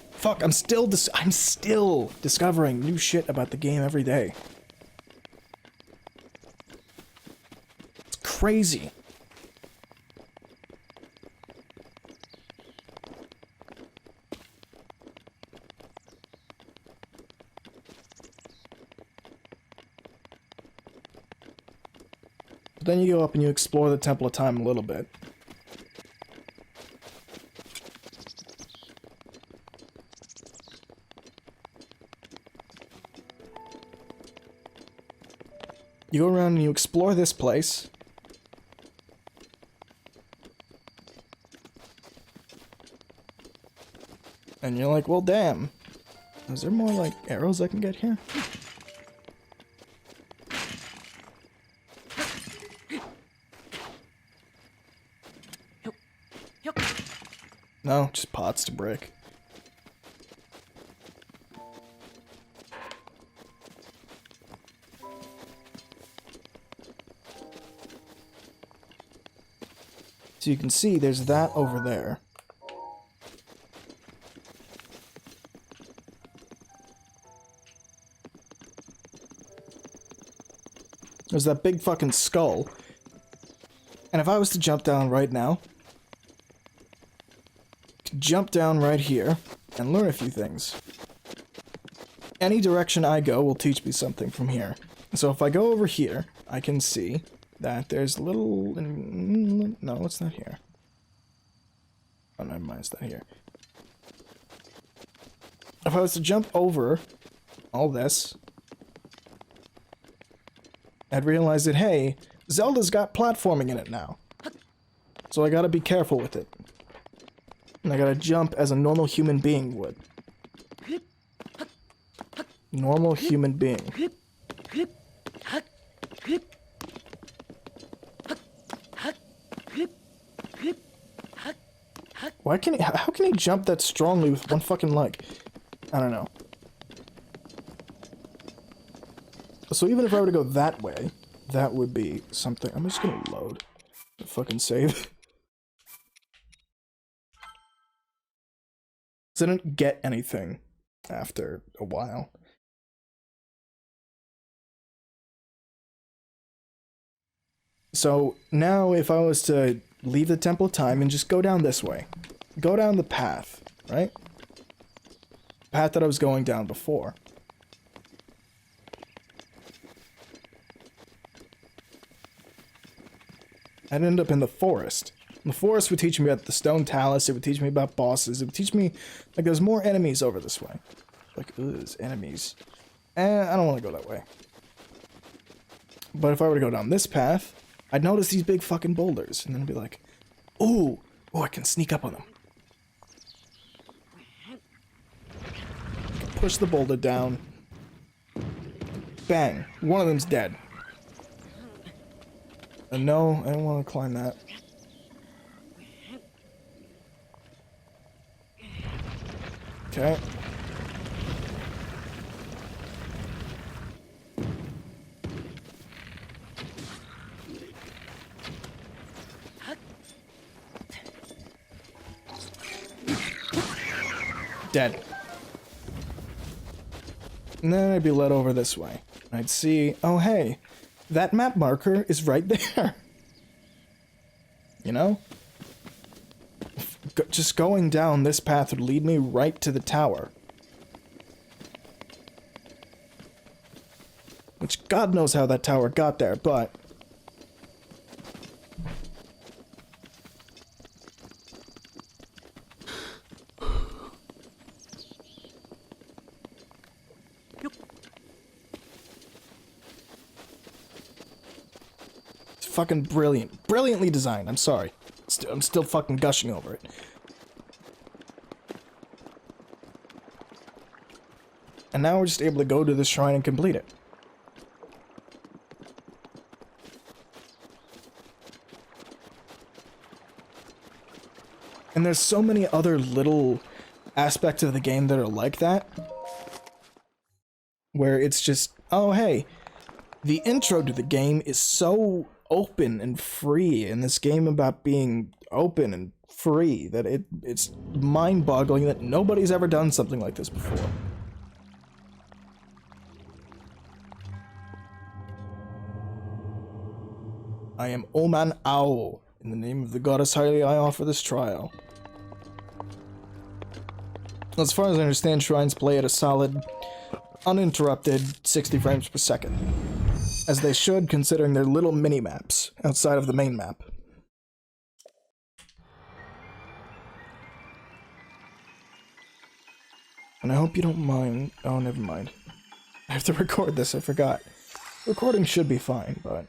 S1: Fuck, I'm still discovering new shit about the game every day. It's crazy. But then you go up and you explore the Temple of Time a little bit. You go around and you explore this place. And you're like, well, damn. Is there more, like, arrows I can get here? No, just pots to break. So you can see there's that over there. There's that big fucking skull. And if I was to jump down right now, jump down right here and learn a few things. Any direction I go will teach me something from here. So if I go over here, I can see that there's a little... No, it's not here. Oh, never mind, it's not here. If I was to jump over all this, I'd realize that, hey, Zelda's got platforming in it now. So I gotta be careful with it. And I gotta jump as a normal human being would. Normal human being. Why can he, how can he jump that strongly with one fucking leg? I don't know. So even if I were to go that way, that would be something. I'm just gonna load the fucking save. So I didn't get anything after a while. So now if I was to leave the Temple of Time and just go down this way. Go down the path, right? Path that I was going down before. I'd end up in the forest. The forest would teach me about the Stone Talus, it would teach me about bosses, it would teach me, like, there's more enemies over this way. Like, ooh, there's enemies. I don't want to go that way. But if I were to go down this path, I'd notice these big fucking boulders, and then I'd be like, ooh, I can sneak up on them. Push the boulder down. Bang. One of them's dead. No, I don't want to climb that. Okay. Dead. And then I'd be led over this way. I'd see, oh hey, that map marker is right there. You know? just going down this path would lead me right to the tower. Which, God knows how that tower got there, but... It's fucking brilliant. Brilliantly designed, I'm sorry. I'm still fucking gushing over it. And now we're just able to go to this shrine and complete it. And there's so many other little aspects of the game that are like that. Where it's just, oh hey, the intro to the game is so open and free in this game about being open and free that it's mind-boggling that nobody's ever done something like this before. I am Oman Owl. In the name of the goddess Hylia, I offer this trial. As far as I understand, shrines play at a solid, uninterrupted 60 frames per second. As they should, considering their little mini-maps outside of the main map. And I hope you don't mind. Oh, never mind. I have to record this, I forgot. Recording should be fine, but...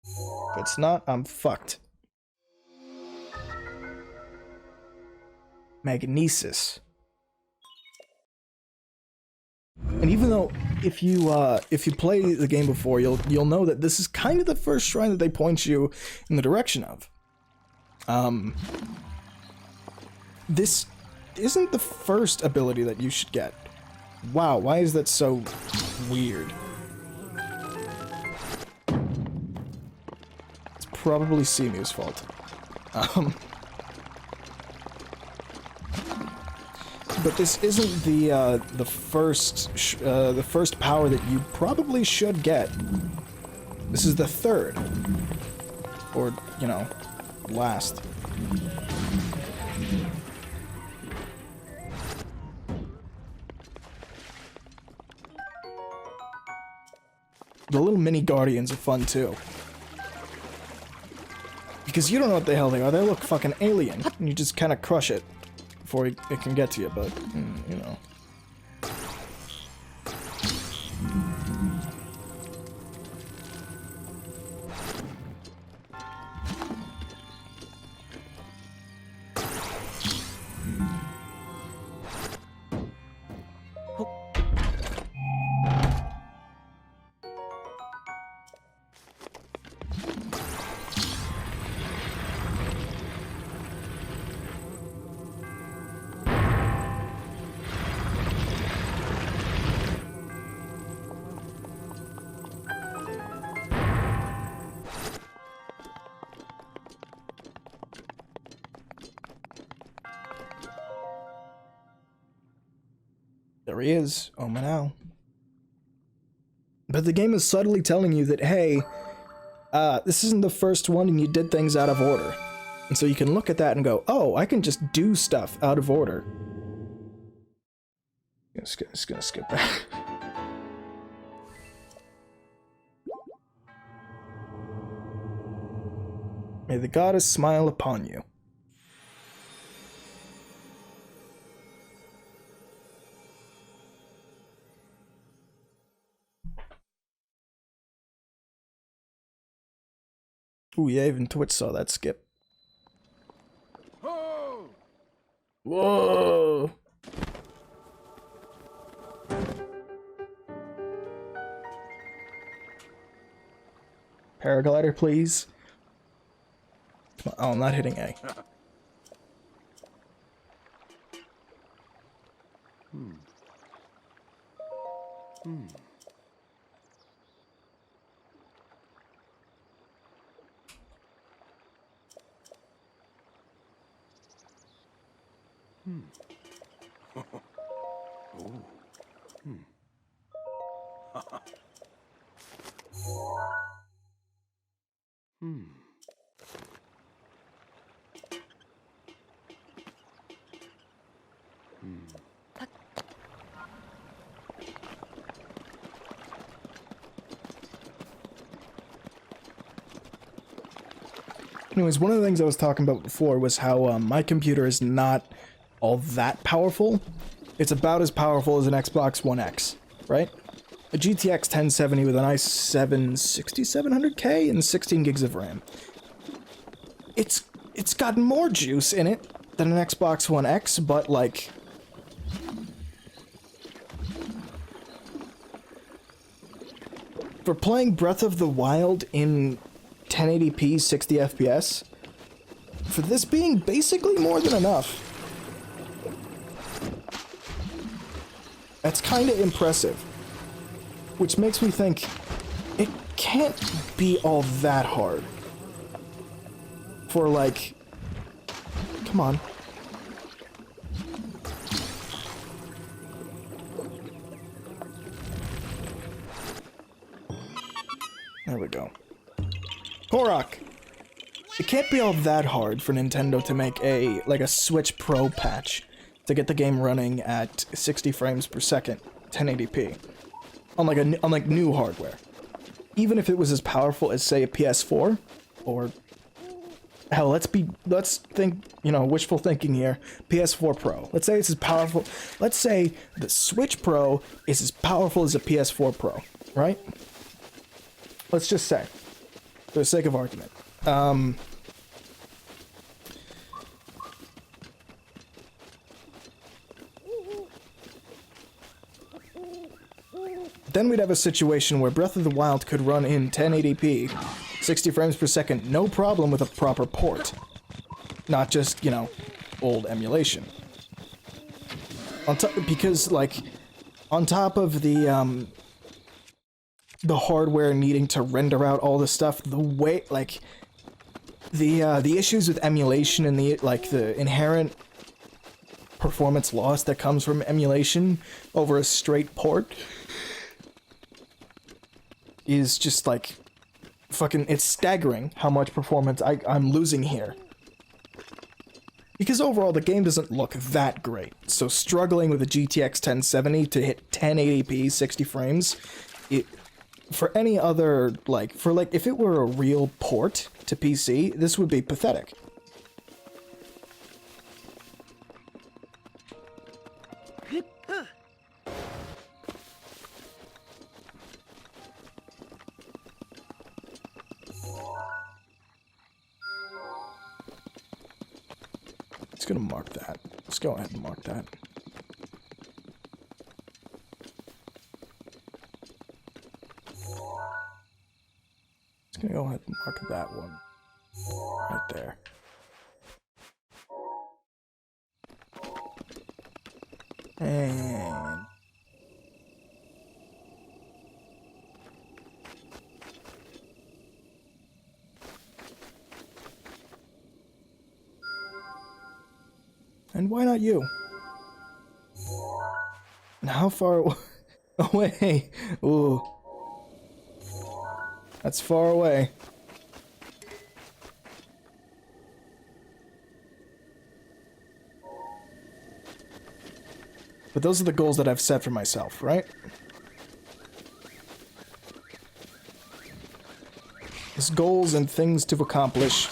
S1: if it's not, I'm fucked. Magnesis. And even though if you play the game before, you'll know that this is kind of the first shrine that they point you in the direction of. This isn't the first ability that you should get. Wow, why is that so weird? It's probably Semu's fault. But this isn't the first power that you probably should get. This is the third, or you know, last. The little mini guardians are fun too. Because you don't know what the hell they are. They look fucking alien. And you just kind of crush it before it can get to you, but, you know. There he is, Oman Owl. But the game is subtly telling you that, hey, this isn't the first one and you did things out of order. And so you can look at that and go, oh, I can just do stuff out of order. Just gonna skip that. May the goddess smile upon you. Ooh, yeah, even Twitch saw that skip.
S3: Whoa!
S1: Whoa! Paraglider, please. Come on. Oh, I'm not hitting A. Anyways, one of the things I was talking about before was how my computer is not all that powerful. It's about as powerful as an Xbox One X, right? A GTX 1070 with an i7 6700K and 16 gigs of RAM. It's got more juice in it than an Xbox One X, but like... For playing Breath of the Wild in 1080p 60 FPS, for this being basically more than enough. That's kind of impressive. Which makes me think it can't be all that hard. For like... Come on. There we go. Korok! It can't be all that hard for Nintendo to make a Switch Pro patch to get the game running at 60 frames per second, 1080p. Unlike new hardware. Even if it was as powerful as, say, a PS4, or... Hell, let's think, you know, wishful thinking here. PS4 Pro. Let's say it's as powerful... Let's say the Switch Pro is as powerful as a PS4 Pro, right? Let's just say, for the sake of argument. Then we'd have a situation where Breath of the Wild could run in 1080p, 60 frames per second, no problem with a proper port. Not just, you know, old emulation. Because, like, on top of the hardware needing to render out all the stuff, the way, like, the issues with emulation and the inherent performance loss that comes from emulation over a straight port is just like fucking, it's staggering how much performance I'm losing here. Because overall the game doesn't look that great, so struggling with a GTX 1070 to hit 1080p 60 frames, for any other, if it were a real port to PC, this would be pathetic. It's gonna mark that. Let's go ahead and mark that. It's gonna go ahead and mark that one. Right there. And... And why not you? And how far away? Ooh. That's far away. But those are the goals that I've set for myself, right? There's goals and things to accomplish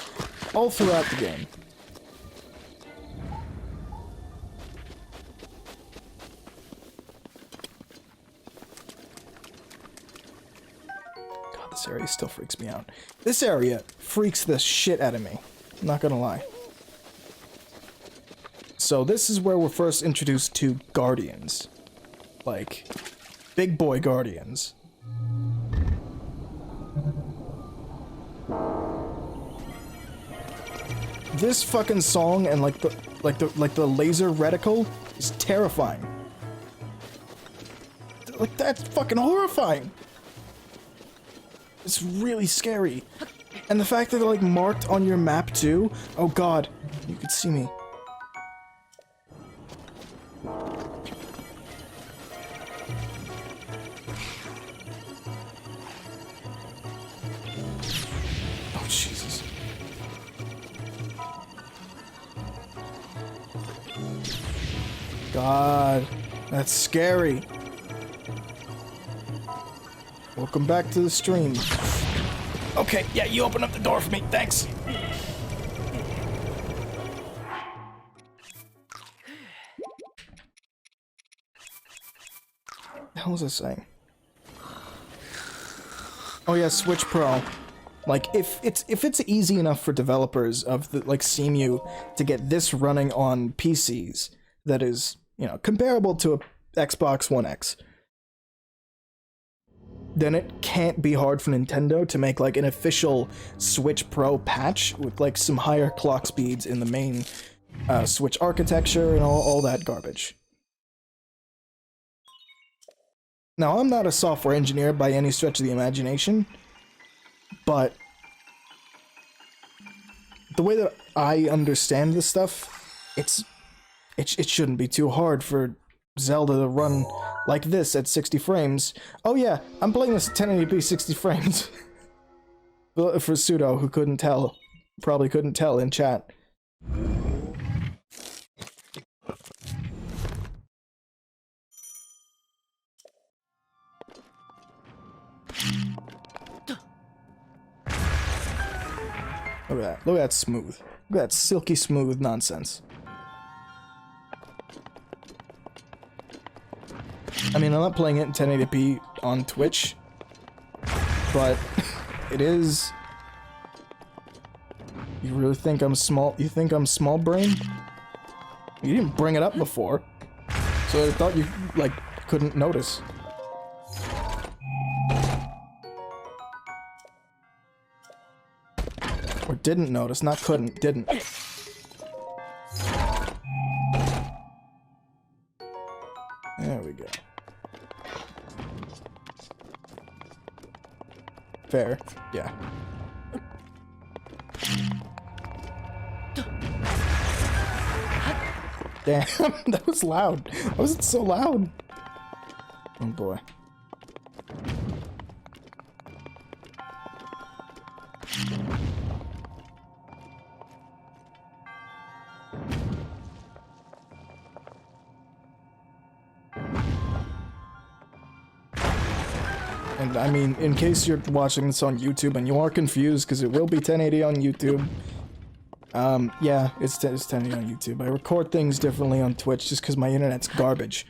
S1: all throughout the game. This area still freaks me out. This area freaks the shit out of me. I'm not gonna lie. So this is where we're first introduced to guardians. Like, big boy guardians. This fucking song and like the laser reticle is terrifying. Like, that's fucking horrifying. It's really scary. And the fact that they're, like, marked on your map, too. Oh, God. You could see me. Oh, Jesus. God. That's scary. Welcome back to the stream. Okay, yeah, you open up the door for me, thanks. hell was I saying? Oh yeah, Switch Pro. Like, if it's easy enough for developers of the, like, CMU to get this running on PCs that is, you know, comparable to a Xbox One X, then it can't be hard for Nintendo to make, like, an official Switch Pro patch with, like, some higher clock speeds in the main Switch architecture and all that garbage. Now, I'm not a software engineer by any stretch of the imagination, but the way that I understand this stuff, it shouldn't be too hard for Zelda to run like this at 60 frames. Oh yeah, I'm playing this at 1080p 60 frames. For Pseudo, who couldn't tell, probably couldn't tell in chat. Look at that. Look at that smooth. Look at that silky smooth nonsense. I mean, I'm not playing it in 1080p on Twitch, but it is... You really think I'm small? You think I'm small brain? You didn't bring it up before, so I thought you, like, couldn't notice. Or didn't notice, not couldn't, didn't. There we go. Fair, yeah. Damn, that was loud. Why was it so loud? Oh boy. And I mean, in case you're watching this on YouTube and you are confused, because it will be 1080 on YouTube. Yeah, it's 1080 on YouTube. I record things differently on Twitch just because my internet's garbage.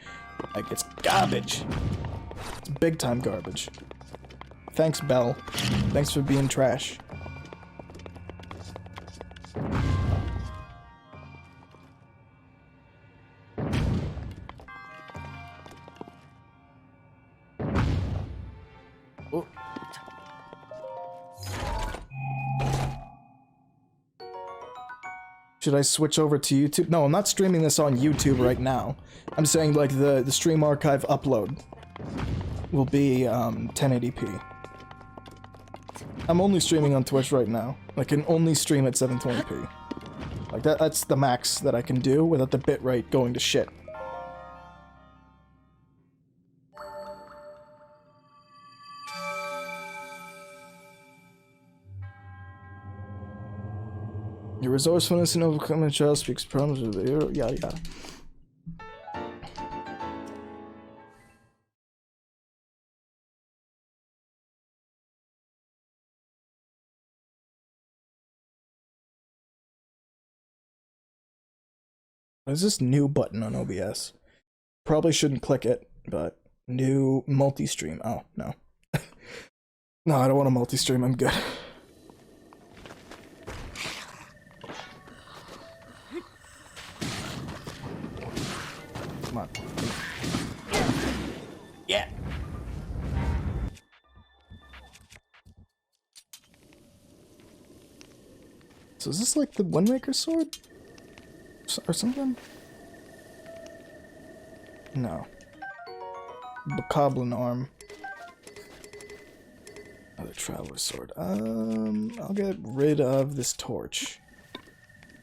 S1: Like, it's garbage. It's big time garbage. Thanks, Bell. Thanks for being trash. Oh. Should I switch over to YouTube? No, I'm not streaming this on YouTube right now. I'm saying, like, the stream archive upload will be 1080p. I'm only streaming on Twitch right now. I can only stream at 720p. Like, that's the max that I can do without the bitrate going to shit. Your resourcefulness and overcoming child speaks problems with it. Yeah, yeah. What is this new button on OBS? Probably shouldn't click it, but new multi-stream. Oh, no. No, I don't want to multi-stream, I'm good. Come on. Yeah. So is this like the Wind Waker sword? Or something? No. Bokoblin arm. Another traveler sword. I'll get rid of this torch.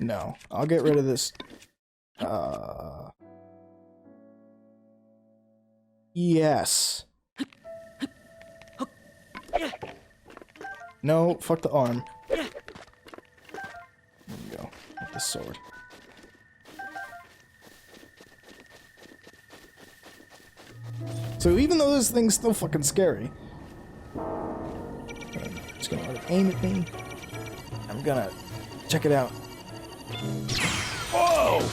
S1: No. I'll get rid of this. Yes. No, fuck the arm. There we go. With the sword. So even though this thing's still fucking scary, it's gonna let it aim at me. I'm gonna check it out. Whoa!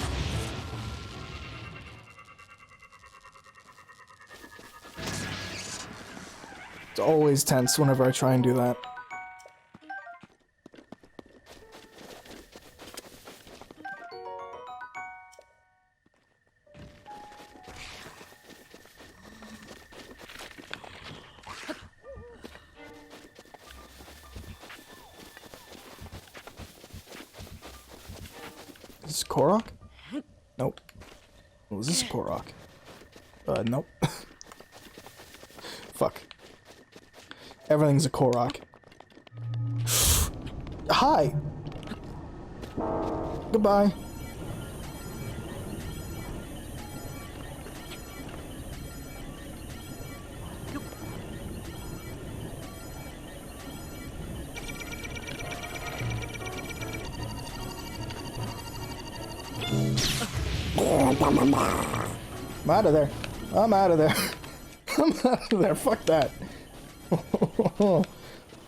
S1: It's always tense whenever I try and do that. Is this Korok? Nope. Oh, is this Korok? Nope. Fuck. Everything's a Korok. Hi! Goodbye. I'm out of there. I'm out of there. I'm out of there. Fuck that.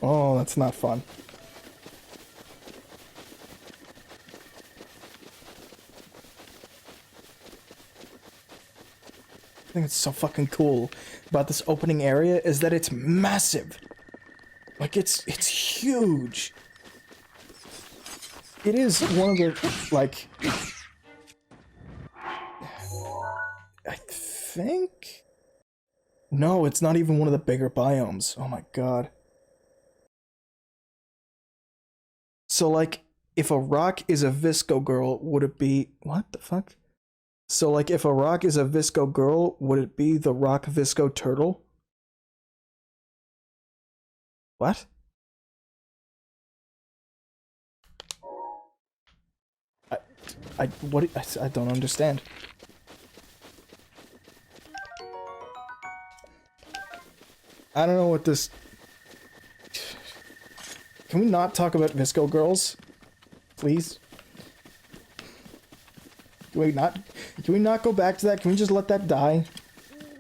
S1: Oh, that's not fun. I think it's so fucking cool about this opening area is that it's massive. Like, it's huge. It is one of the, like... I think? No, it's not even one of the bigger biomes. Oh my god. So, like, if a rock is a Visco girl, would it be... What the fuck? So, like, if a rock is a Visco girl, would it be the rock Visco turtle? What? I don't understand. I don't know what this... Can we not talk about Visco girls? Please? Can we not go back to that? Can we just let that die?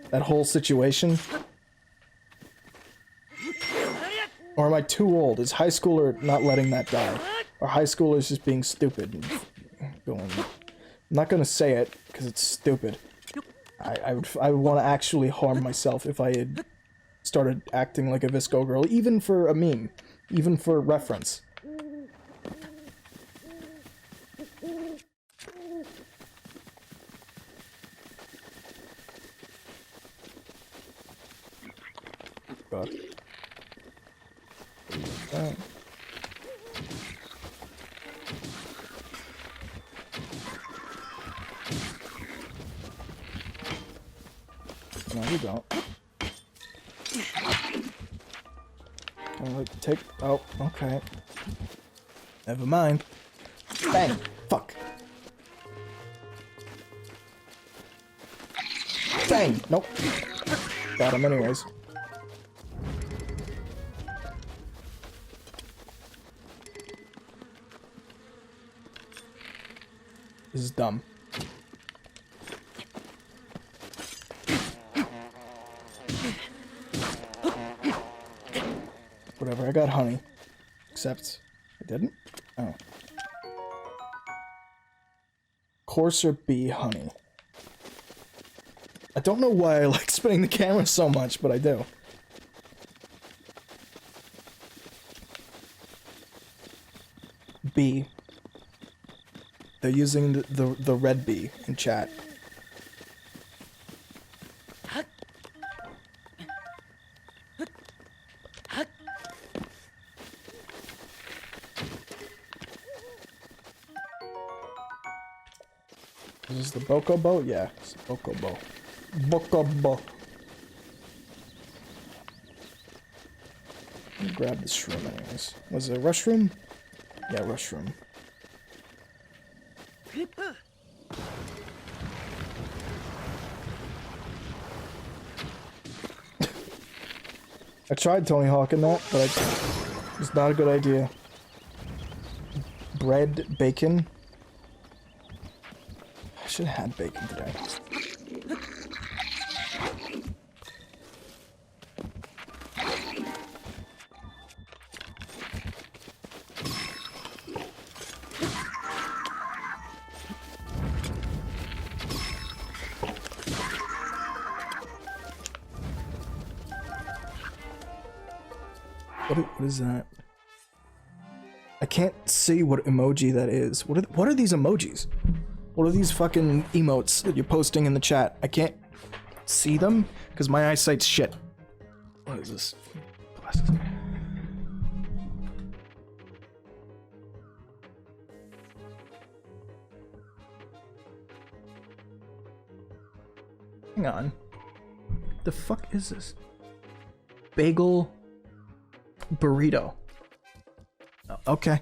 S1: That whole situation? Or am I too old? Is high schooler not letting that die? Or high schoolers just being stupid and going... I'm not gonna say it, because it's stupid. I would want to actually harm myself if I had started acting like a Visco girl, even for a meme. Even for reference. God. No, you don't. Take... Oh, okay. Never mind. Bang! Fuck. Bang! Nope. Got him anyways. This is dumb. Whatever, I got honey. Except, I didn't? Oh. Courser bee honey. I don't know why I like spinning the camera so much, but I do. Bee. They're using the red bee in chat. Is this the Bokobo? Yeah, it's the Bokobo. Bokobo. Let me grab this shroom anyways. Was it a rush room? Yeah, rush room. I tried Tony Hawk in that, but it's not a good idea. Bread, bacon. I should have had bacon today. What is that? I can't see what emoji that is. What are these emojis? What are these fucking emotes that you're posting in the chat? I can't see them because my eyesight's shit. What is this? Glasses. Hang on. The fuck is this? Bagel burrito. Oh, okay.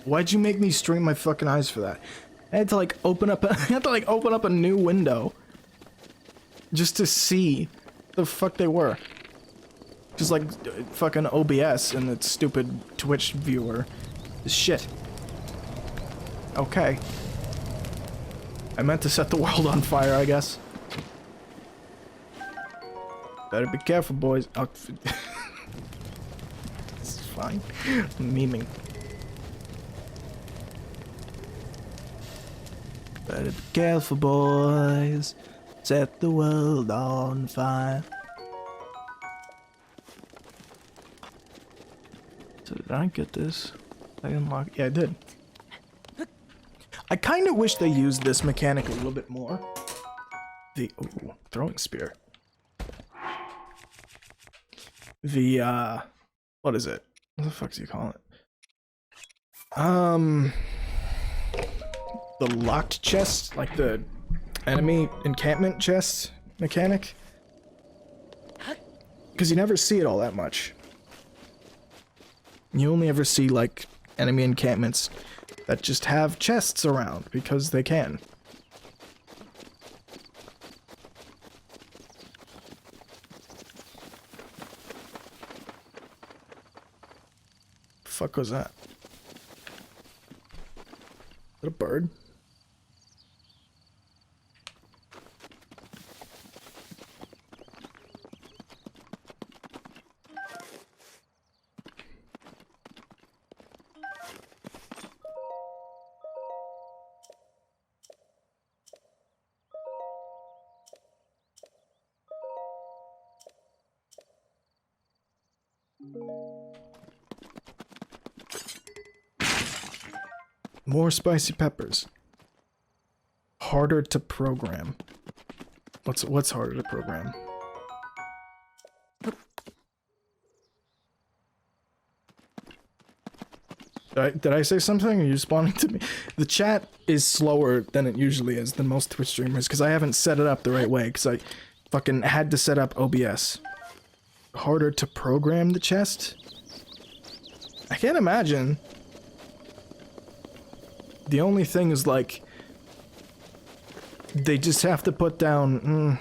S1: Why'd you make me strain my fucking eyes for that? I had to like open up a new window just to see the fuck they were. Just like fucking OBS and its stupid Twitch viewer is shit. Okay. I meant to set the world on fire, I guess. Better be careful, boys. Oh, this is fine. I'm memeing. Better be careful, boys. Set the world on fire. So did I get this? I unlocked. Yeah, I did. I kind of wish they used this mechanic a little bit more. The throwing spear. The what is it? What the fuck do you call it? The locked chest, like the enemy encampment chest mechanic. Because you never see it all that much. You only ever see like enemy encampments that just have chests around because they can. The fuck was that? Is that a bird? More spicy peppers. Harder to program. What's harder to program? Did I say something? Are you responding to me? The chat is slower than it usually is than most Twitch streamers because I haven't set it up the right way because I fucking had to set up OBS. Harder to program the chest? I can't imagine. The only thing is like they just have to put down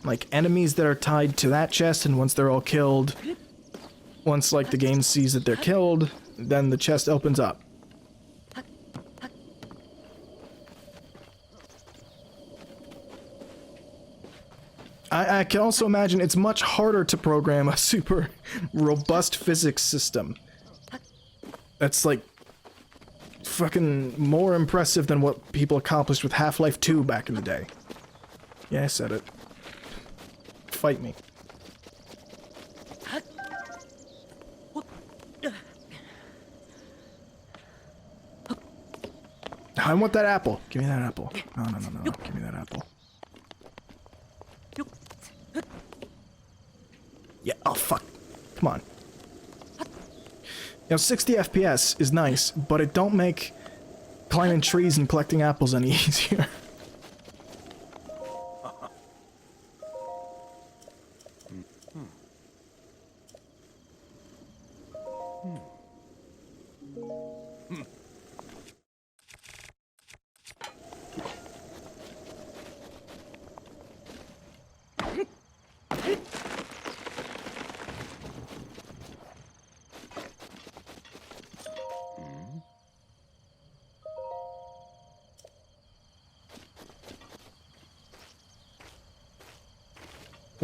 S1: like enemies that are tied to that chest, and once they're all killed, once like the game sees that they're killed, then the chest opens up. I can also imagine it's much harder to program a super robust physics system that's like fucking more impressive than what people accomplished with Half-Life 2 back in the day. Yeah, I said it. Fight me. I want that apple. Give me that apple. No. Give me that apple. Yeah, oh fuck. Come on. You know, 60 FPS is nice, but it don't make climbing trees and collecting apples any easier.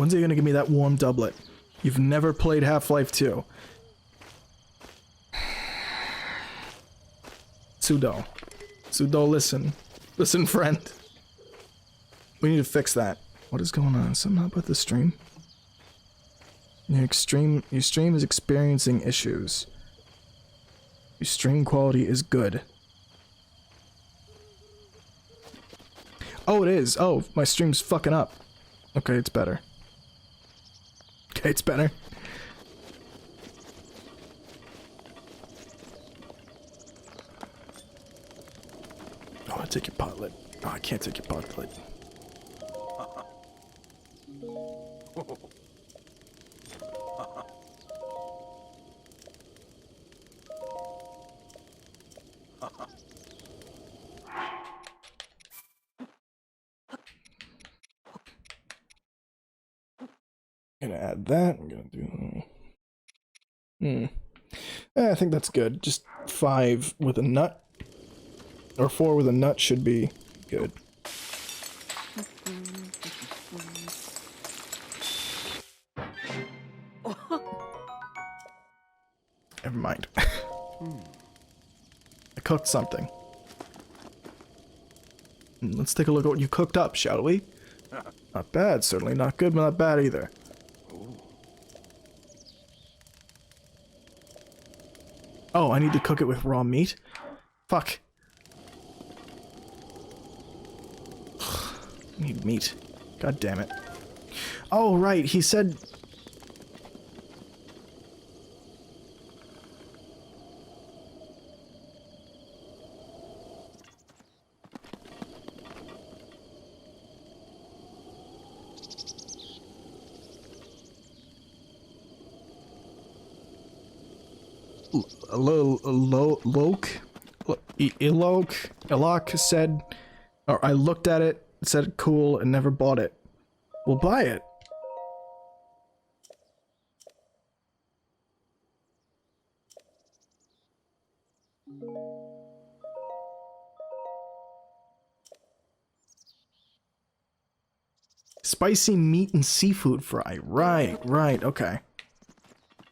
S1: When's he gonna give me that warm doublet? You've never played Half-Life 2. Sudo. Sudo, listen. Listen, friend. We need to fix that. What is going on? Something up with the stream? Your stream is experiencing issues. Your stream quality is good. Oh, it is. Oh, my stream's fucking up. Okay, it's better. Okay, it's better. Oh, I'll take your pot lid. Oh, I can't take your pot lid. Gonna add that. I'm gonna do. I think that's good. Just 5 with a nut, or 4 with a nut should be good. Never mind. I cooked something. Let's take a look at what you cooked up, shall we? Not bad, certainly not good, but not bad either. Oh, I need to cook it with raw meat? Fuck. I need meat. God damn it. Oh, right, he said... Ilok said, or I looked at it, said cool, and never bought it. We'll buy it. Spicy meat and seafood fry. Right, okay.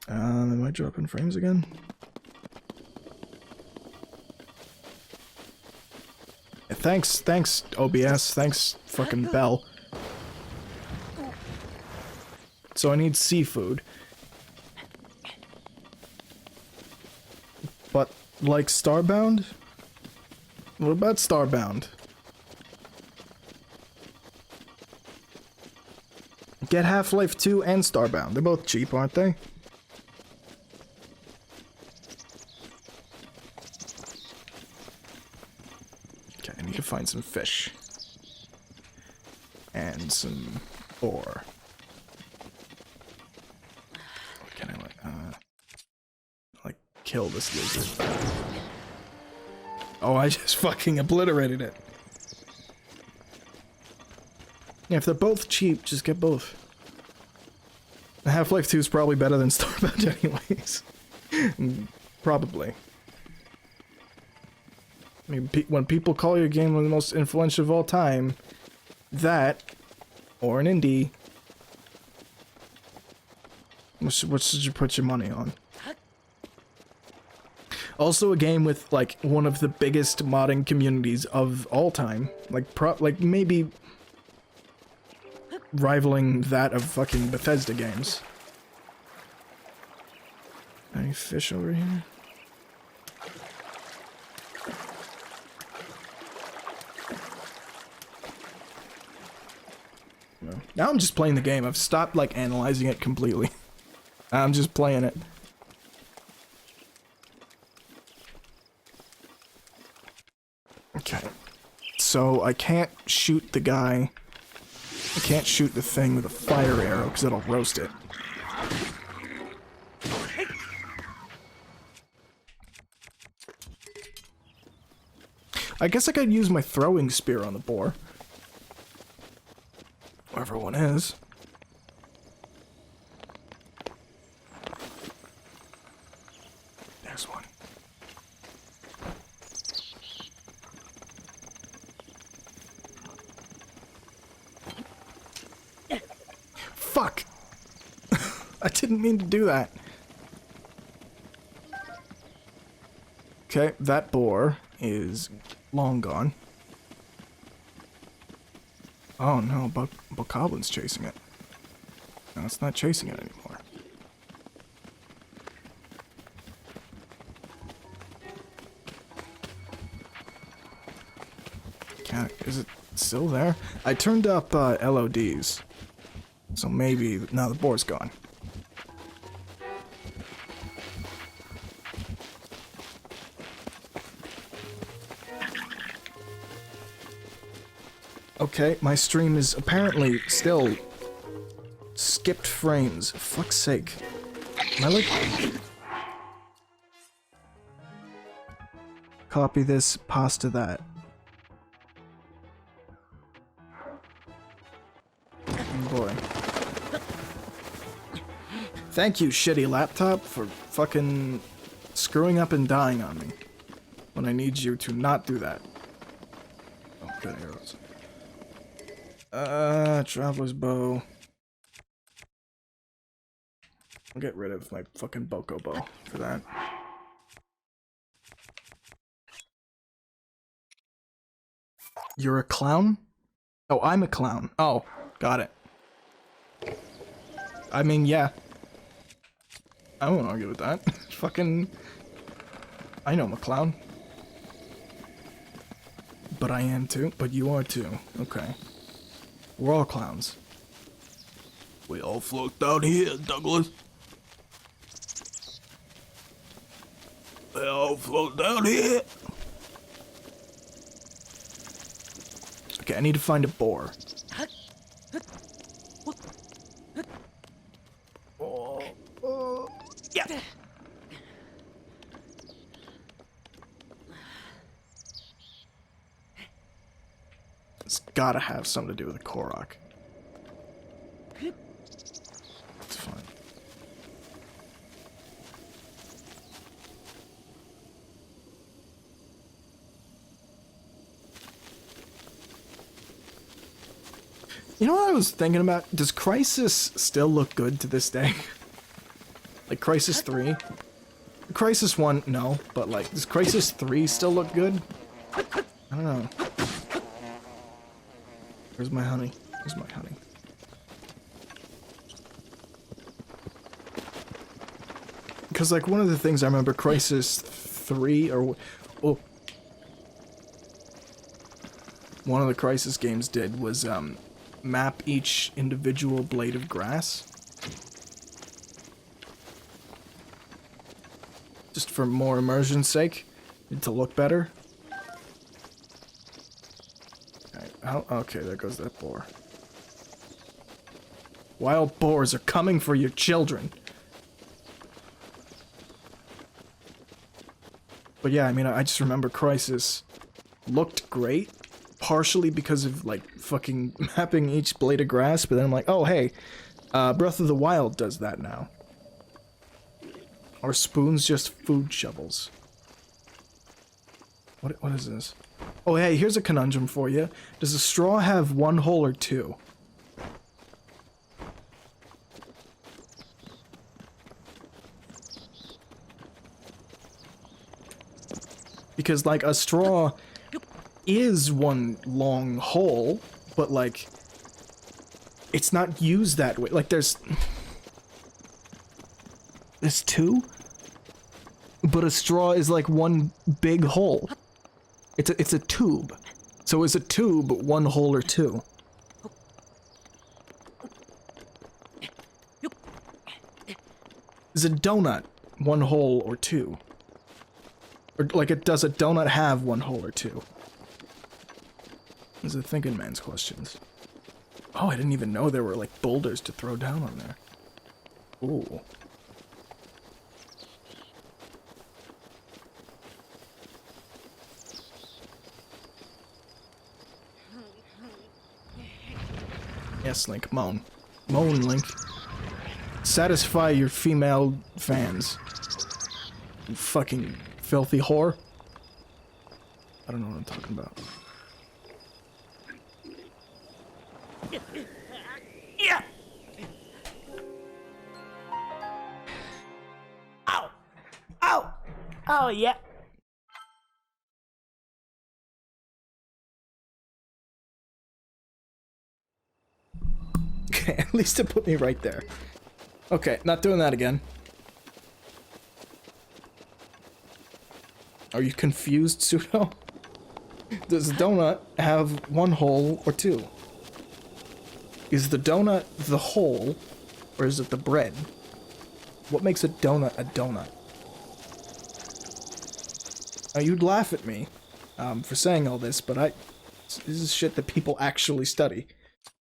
S1: Am I dropping frames again? Thanks, OBS. Thanks, fucking Bell. So I need seafood. But, like Starbound? What about Starbound? Get Half-Life 2 and Starbound. They're both cheap, aren't they? Okay, I need to find some fish. And some ore. What can I like kill this lizard? Oh, I just fucking obliterated it. Yeah, if they're both cheap, just get both. Half-Life 2 is probably better than Starbound anyways. Probably. I mean, when people call your game one of the most influential of all time, that, or an indie, what should you put your money on? Also a game with, like, one of the biggest modding communities of all time. Like, maybe... rivaling that of fucking Bethesda games. Any fish over here? No. Now I'm just playing the game. I've stopped, like, analyzing it completely. I'm just playing it. Okay. So, I can't shoot the guy... I can't shoot the thing with a fire arrow because it'll roast it. I guess I could use my throwing spear on the boar. Wherever one is. There's one. fuck! I didn't mean to do that. Okay, that boar is long gone. Oh no, Bokoblin's chasing it. No, it's not chasing it anymore. Is it still there? I turned up LODs. So maybe... now the boar's gone. Okay, my stream is apparently still skipped frames. Fuck's sake. Am I like... copy this, pasta that. Oh boy. Thank you, shitty laptop, for fucking screwing up and dying on me. When I need you to not do that. Oh, good arrows. Traveler's bow. I'll get rid of my fucking Boko bow for that. You're a clown? Oh, I'm a clown. Oh, got it. I mean, yeah. I won't argue with that. Fucking... I know I'm a clown. But I am too. But you are too. Okay. We're all clowns. We all float down here, Douglas. They all float down here. Okay, I need to find a boar. Yeah. It's gotta have something to do with the Korok. It's fine. You know what I was thinking about? Does Crisis still look good to this day? Like Crisis 3? Crisis 1, no, but like, does Crisis 3 still look good? I don't know. Where's my honey? Where's my honey? Because like one of the things I remember Crisis 3 or... oh. One of the Crisis games did was map each individual blade of grass. Just for more immersion's sake. To look better. Oh, okay, there goes that boar. Wild boars are coming for your children. But yeah, I mean, I just remember Crisis looked great. Partially because of, like, fucking mapping each blade of grass. But then I'm like, oh, hey, Breath of the Wild does that now. Are spoons just food shovels? What is this? Oh, hey, here's a conundrum for you. Does a straw have one hole or two? Because, like, a straw is one long hole, but, like, it's not used that way. Like, there's two? But a straw is, like, one big hole. It's a tube. So is a tube one hole or two? Is a donut one hole or two? Or like, does a donut have one hole or two? These are thinking man's questions. Oh, I didn't even know there were like boulders to throw down on there. Ooh. Yes, Link, moan. Moan, Link. Satisfy your female fans. You fucking filthy whore. I don't know what I'm talking about.
S3: Oh, yeah.
S1: Okay, at least it put me right there. Okay, not doing that again. Are you confused, Pseudo? Does a donut have one hole or two? Is the donut the hole, or is it the bread? What makes a donut a donut? Now, you'd laugh at me for saying all this, but this is shit that people actually study.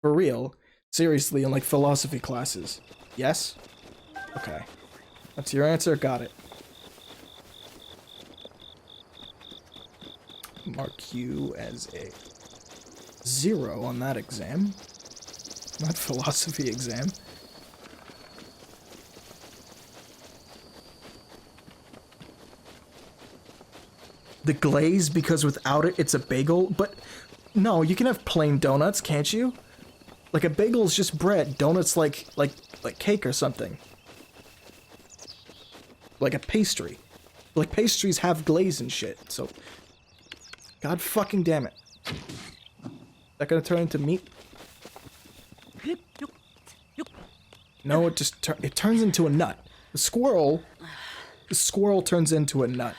S1: For real. Seriously, in like philosophy classes. Yes? Okay. That's your answer? Got it. Mark you as a 0 on that exam. Not philosophy exam. The glaze, because without it, it's a bagel? But no, you can have plain donuts, can't you? Like, a bagel is just bread. Donuts like cake or something. Like a pastry. Like, pastries have glaze and shit, so... God fucking damn it. Is that gonna turn into meat? No, it just it turns into a nut. The squirrel turns into a nut.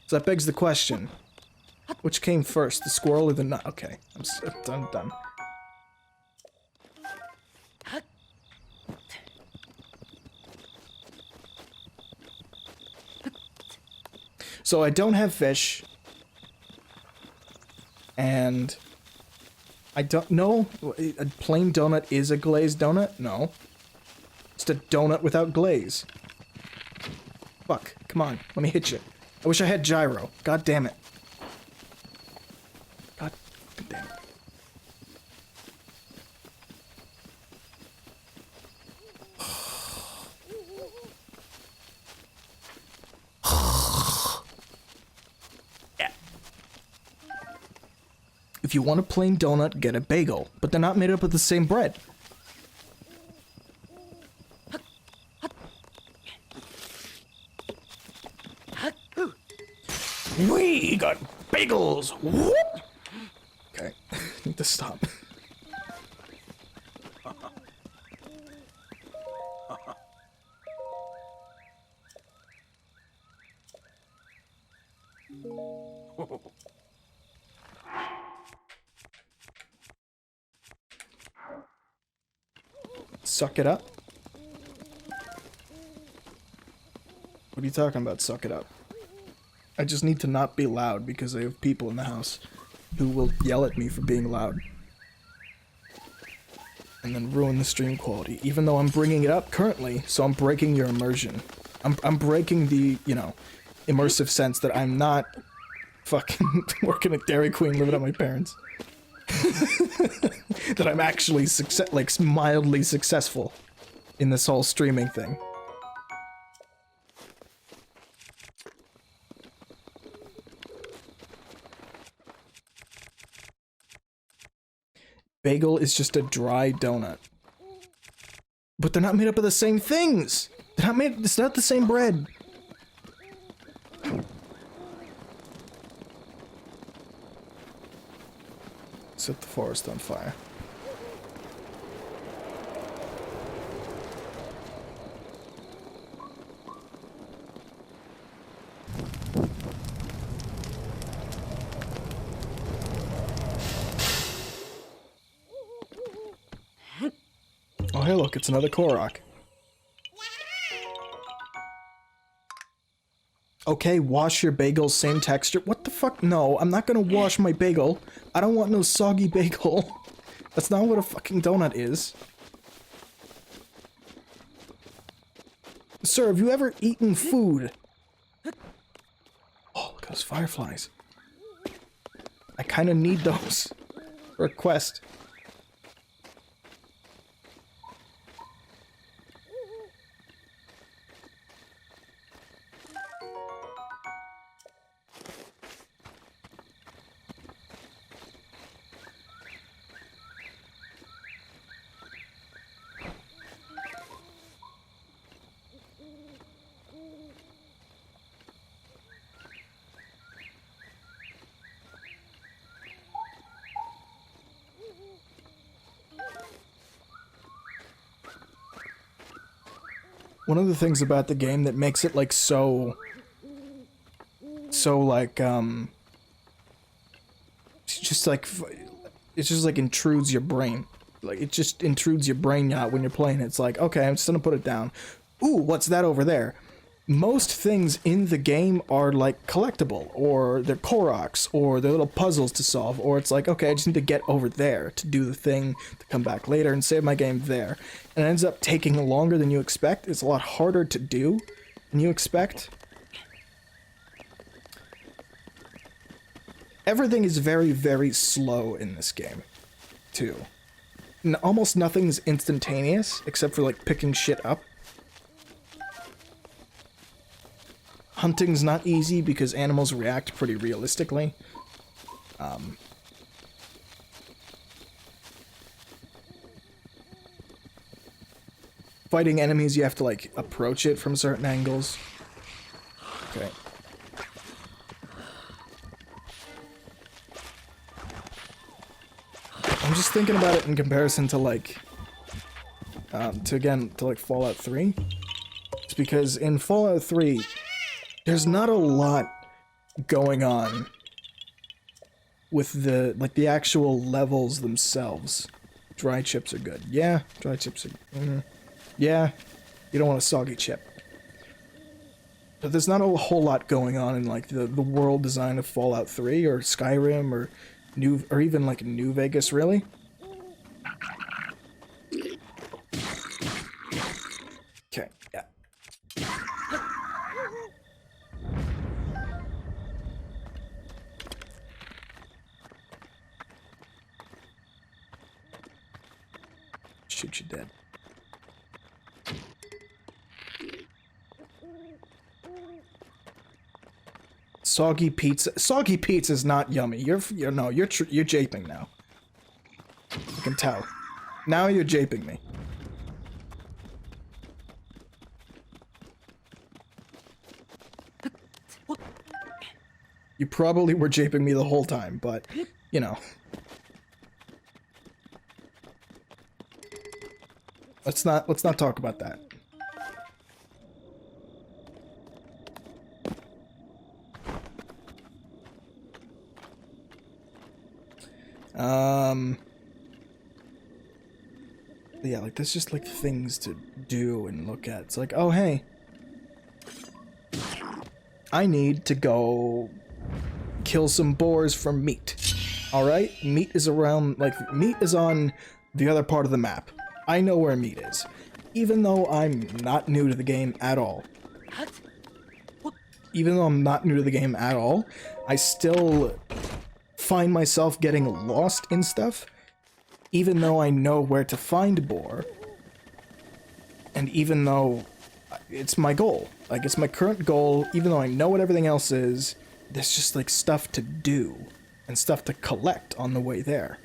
S1: So that begs the question. Which came first, the squirrel or the nut? Okay, I'm done. So I don't have fish. And I don't know. A plain donut is a glazed donut? No. Just a donut without glaze. Fuck. Come on. Let me hit you. I wish I had gyro. God damn it. God damn it. If you want a plain donut, get a bagel. But they're not made up of the same bread. We got bagels! Whoop! Okay, need to stop. Suck it up? What are you talking about, suck it up? I just need to not be loud because I have people in the house who will yell at me for being loud. And then ruin the stream quality, even though I'm bringing it up currently, so I'm breaking your immersion. I'm breaking the, you know, immersive sense that I'm not fucking working at Dairy Queen living at my parents'. That I'm actually mildly successful in this whole streaming thing. Bagel is just a dry donut. But they're not made up of the same things! It's not the same bread. Set the forest on fire. Oh, hey, look, it's another Korok. Okay, wash your bagel, same texture. What the fuck? No, I'm not gonna wash my bagel. I don't want no soggy bagel. That's not what a fucking donut is. Sir, have you ever eaten food? Oh, look at those fireflies. I kinda need those for a quest. One of the things about the game that makes it like so like it's just like intrudes your brain. Like it just intrudes your brain out when you're playing. It's like, okay, I'm just gonna put it down. Ooh, what's that over there? Most things in the game are like collectible, or they're Koroks, or they're little puzzles to solve, or it's like, okay, I just need to get over there to do the thing, to come back later and save my game there. And it ends up taking longer than you expect. It's a lot harder to do than you expect. Everything is very, very slow in this game, too. Almost nothing's instantaneous, except for like picking shit up. Hunting's not easy because animals react pretty realistically. Fighting enemies, you have to like approach it from certain angles. Okay. I'm just thinking about it in comparison to like, to like Fallout 3. It's because in Fallout 3, there's not a lot going on with the actual levels themselves. Dry chips are good. Yeah, dry chips are... yeah, you don't want a soggy chip. But there's not a whole lot going on in like the world design of Fallout 3 or Skyrim or even like New Vegas, really. Okay, yeah. Shoot you dead. Soggy pizza. Soggy pizza is not yummy. You're japing now. I can tell. Now you're japing me. You probably were japing me the whole time, but you know. Let's not talk about that. Yeah, like there's just like things to do and look at. It's like, oh hey, I need to go kill some boars for meat. All right, meat is around, like meat is on the other part of the map. I know where meat is, even though I'm not new to the game at all. Even though I'm not new to the game at all, I still find myself getting lost in stuff, even though I know where to find boar, and even though it's my goal. Like, it's my current goal, even though I know what everything else is, there's just, like, stuff to do, and stuff to collect on the way there.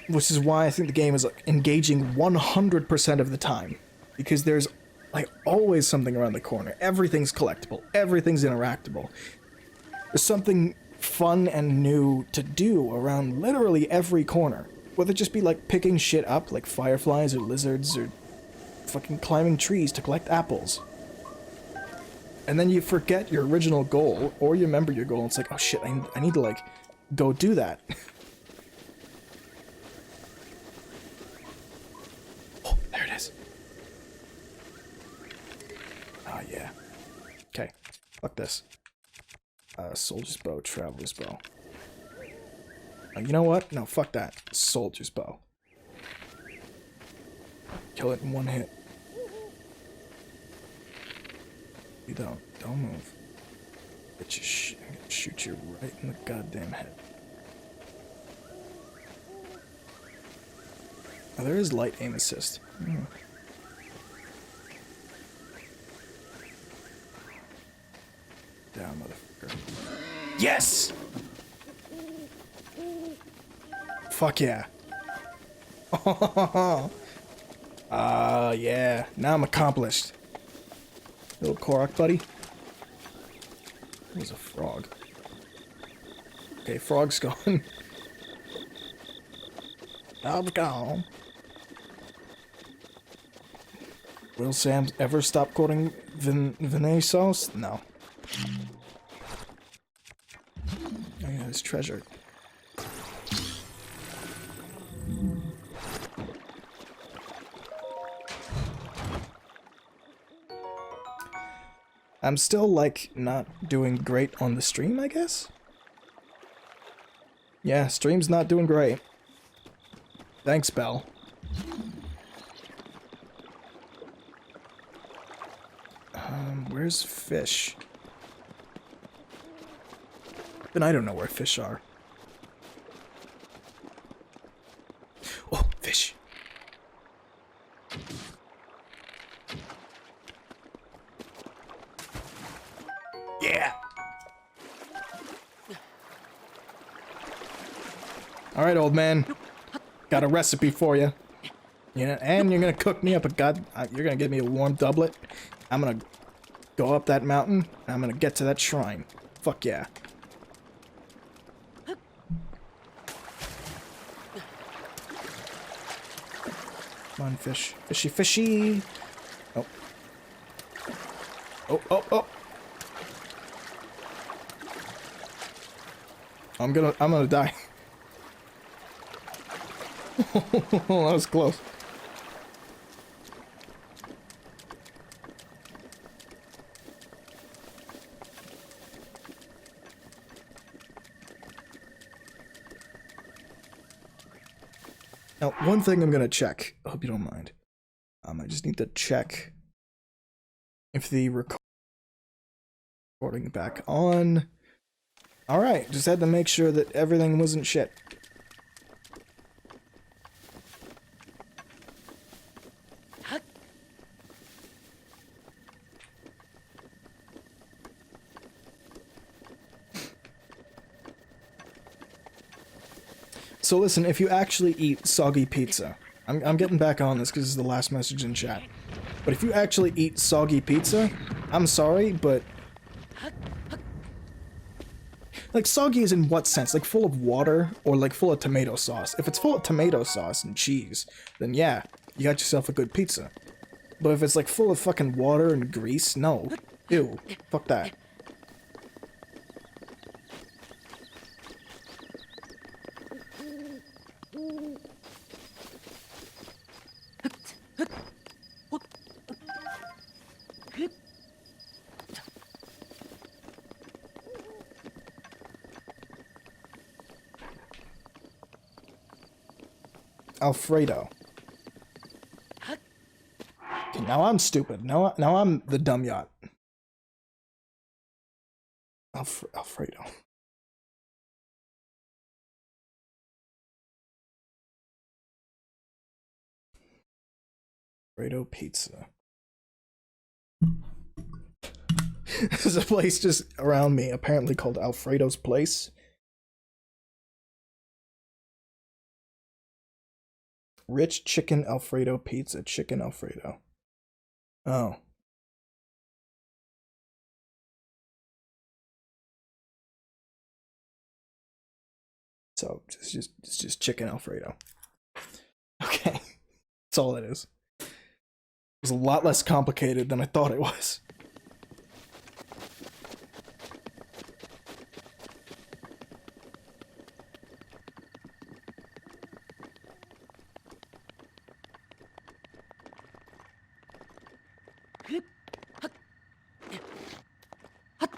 S1: Which is why I think the game is, like, engaging 100% of the time. Because there's, like, always something around the corner. Everything's collectible. Everything's interactable. There's something fun and new to do around literally every corner. Whether it just be, like, picking shit up, like fireflies or lizards, or fucking climbing trees to collect apples. And then you forget your original goal, or you remember your goal, and it's like, oh shit, I need to, like, go do that. Oh, there it is. Ah, yeah. Okay. Fuck this. Soldier's bow, traveler's bow. You know what? No, fuck that. Soldier's bow. Kill it in one hit. You don't move. I'm gonna shoot you right in the goddamn head. Oh, there is light aim assist. Down, motherfucker. Yes! Fuck yeah. Yeah. Now I'm accomplished. Little Korok buddy. There's a frog. Okay, frog's gone. Frog's gone. Will Sam ever stop quoting Vinay sauce? No. Oh yeah, his treasure. I'm still, like, not doing great on the stream, I guess? Yeah, stream's not doing great. Thanks, Belle. Where's fish? Then I don't know where fish are. Oh, fish. Yeah. All right, old man. Got a recipe for you. Yeah, and you're gonna cook me up you're gonna give me a warm doublet. I'm gonna go up that mountain, and I'm gonna get to that shrine. Fuck yeah. Come on, fish. Fishy, fishy. Oh. Oh, oh, oh. I'm gonna die. That was close. Now, one thing I'm gonna check. I hope you don't mind. I just need to check if the recording back on. Alright, just had to make sure that everything wasn't shit. So listen, if you actually eat soggy pizza, I'm getting back on this because this is the last message in chat. But if you actually eat soggy pizza, I'm sorry, but... Like, soggy is in what sense? Like, full of water, or like full of tomato sauce? If it's full of tomato sauce and cheese, then yeah, you got yourself a good pizza. But if it's like full of fucking water and grease, no. Ew. Fuck that. Alfredo. Okay, now I'm stupid. Now I'm the dumb yacht. Alfredo. Alfredo pizza. There's a place just around me, apparently called Alfredo's Place. Rich chicken Alfredo pizza. Chicken Alfredo. Oh. So, it's just chicken Alfredo. Okay. That's all it is. It was a lot less complicated than I thought it was.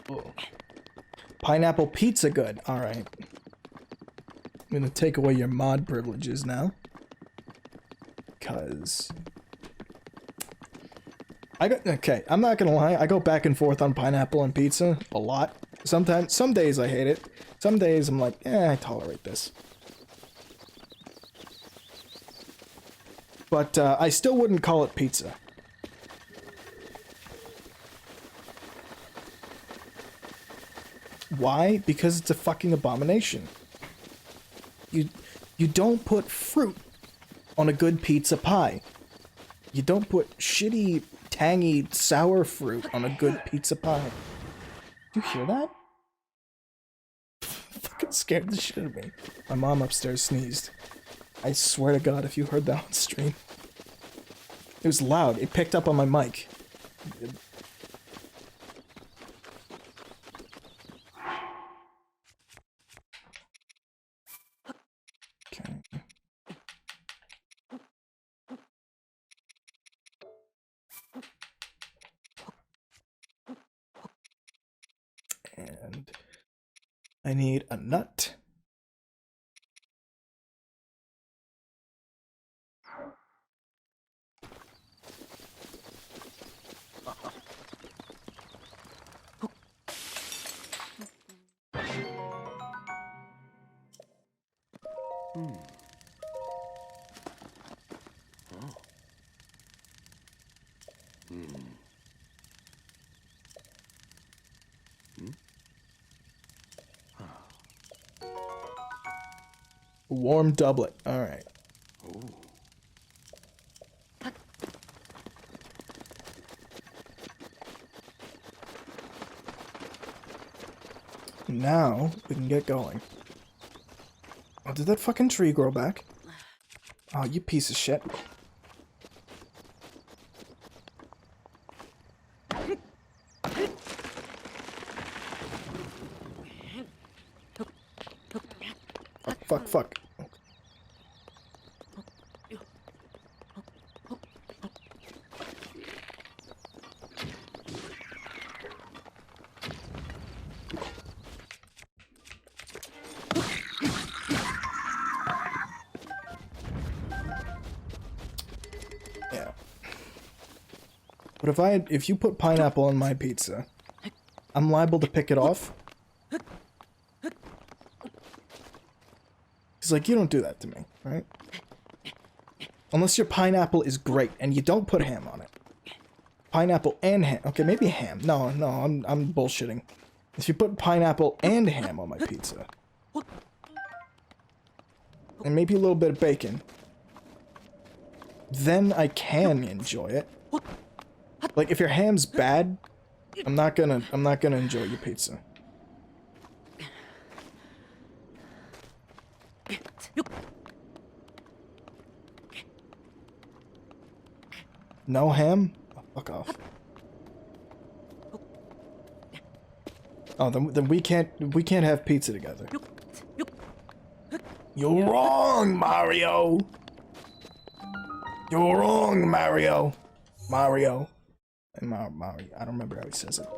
S1: Oh. Pineapple pizza good. Alright. I'm gonna take away your mod privileges now. Because... okay, I'm not gonna lie, I go back and forth on pineapple and pizza a lot. Sometimes, some days I hate it. Some days I'm like, I tolerate this. But I still wouldn't call it pizza. Why? Because it's a fucking abomination. You don't put fruit on a good pizza pie. You don't put shitty, tangy, sour fruit on a good pizza pie. Do you hear that? Fucking scared the shit out of me. My mom upstairs sneezed. I swear to God, if you heard that on stream. It was loud. It picked up on my mic. Okay. And I need a nut. Warm doublet. All right. Now we can get going. Oh, did that fucking tree grow back? Oh, you piece of shit. Fuck, fuck. Yeah. But if you put pineapple on my pizza, I'm liable to pick it off. He's like, you don't do that to me, right? Unless your pineapple is great and you don't put ham on it. Pineapple and ham. Okay, maybe ham. No, I'm bullshitting. If you put pineapple and ham on my pizza, and maybe a little bit of bacon, then I can enjoy it. Like if your ham's bad, I'm not gonna enjoy your pizza. No ham? Oh, fuck off. Oh, then we can't have pizza together. You're wrong, Mario. You're wrong, Mario. Mario. And Mario. I don't remember how he says it.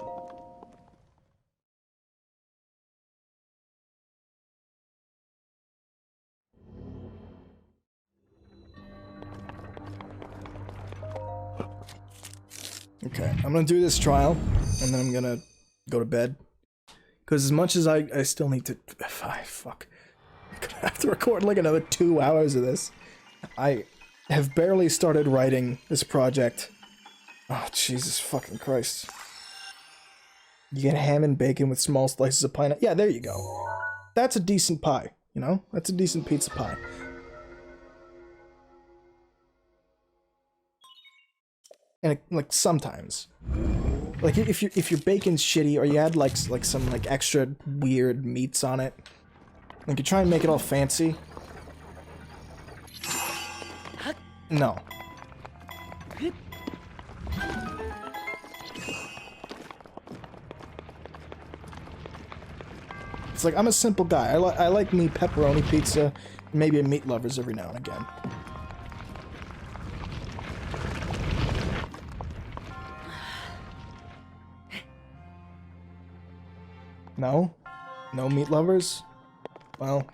S1: Okay, I'm gonna do this trial, and then I'm gonna go to bed. Because as much as I still need to... Fuck. I'm gonna have to record like another 2 hours of this. I have barely started writing this project. Oh, Jesus fucking Christ. You get ham and bacon with small slices of pineapple. Yeah, there you go. That's a decent pie, you know? That's a decent pizza pie. And like sometimes, like if your bacon's shitty or you add like some like extra weird meats on it, like you try and make it all fancy. No. It's like I'm a simple guy. I like me pepperoni pizza, maybe a meat lovers every now and again. No? No meat lovers? Well...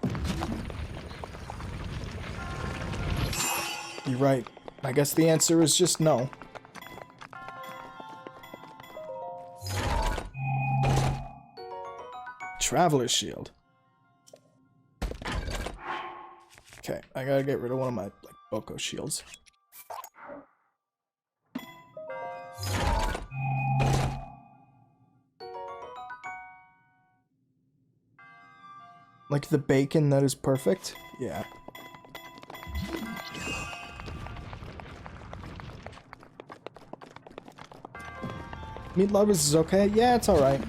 S1: You're right. I guess the answer is just no. Traveler's shield. Okay, I gotta get rid of one of my, like, Boko shields. Like the bacon that is perfect? Yeah. Meat lovers is okay? Yeah, it's alright.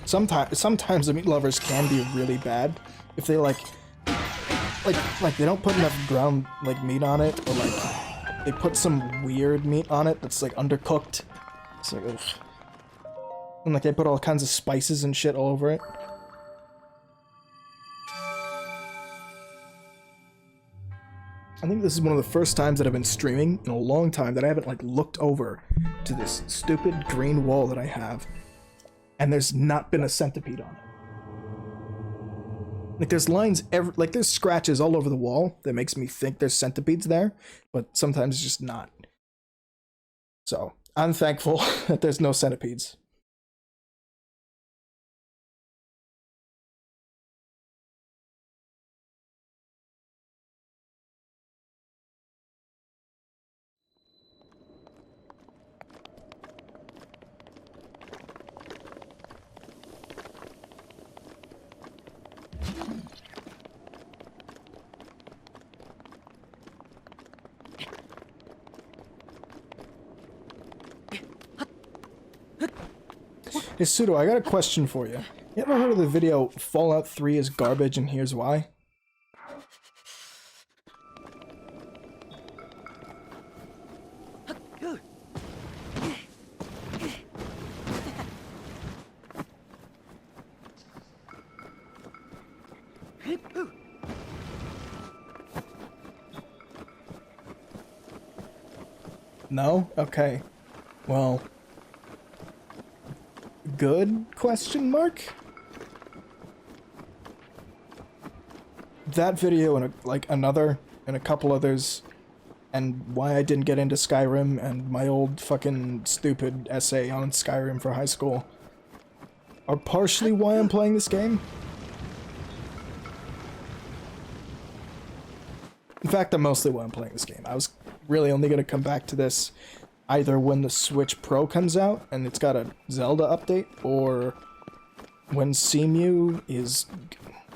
S1: Sometimes the meat lovers can be really bad. If they like they don't put enough ground like meat on it, or like they put some weird meat on it that's like undercooked. It's like, ugh. And like they put all kinds of spices and shit all over it. I think this is one of the first times that I've been streaming in a long time that I haven't like looked over to this stupid green wall that I have, and there's not been a centipede on it. Like there's lines like there's scratches all over the wall that makes me think there's centipedes there, but sometimes it's just not. So I'm thankful that there's no centipedes. Hey, Pseudo, I got a question for you. You ever heard of the video Fallout 3 is garbage and here's why? No? Okay. Well... good? Question mark? That video and like another and a couple others, and why I didn't get into Skyrim, and my old fucking stupid essay on Skyrim for high school are partially why I'm playing this game. In fact, they're mostly why I'm playing this game. I was really only going to come back to this either when the Switch Pro comes out and it's got a Zelda update, or when Cemu is...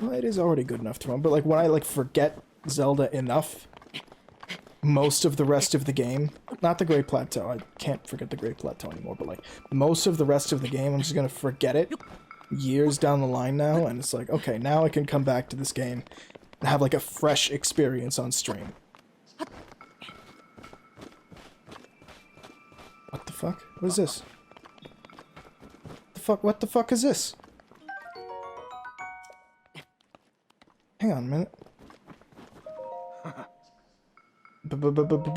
S1: well, it is already good enough to run, but like when I like forget Zelda enough, most of the rest of the game, not the Great Plateau, I can't forget the Great Plateau anymore, but like most of the rest of the game, I'm just gonna forget it years down the line now, and it's like, okay, now I can come back to this game and have like a fresh experience on stream. What the fuck? What is this? What the fuck is this? Hang on a minute.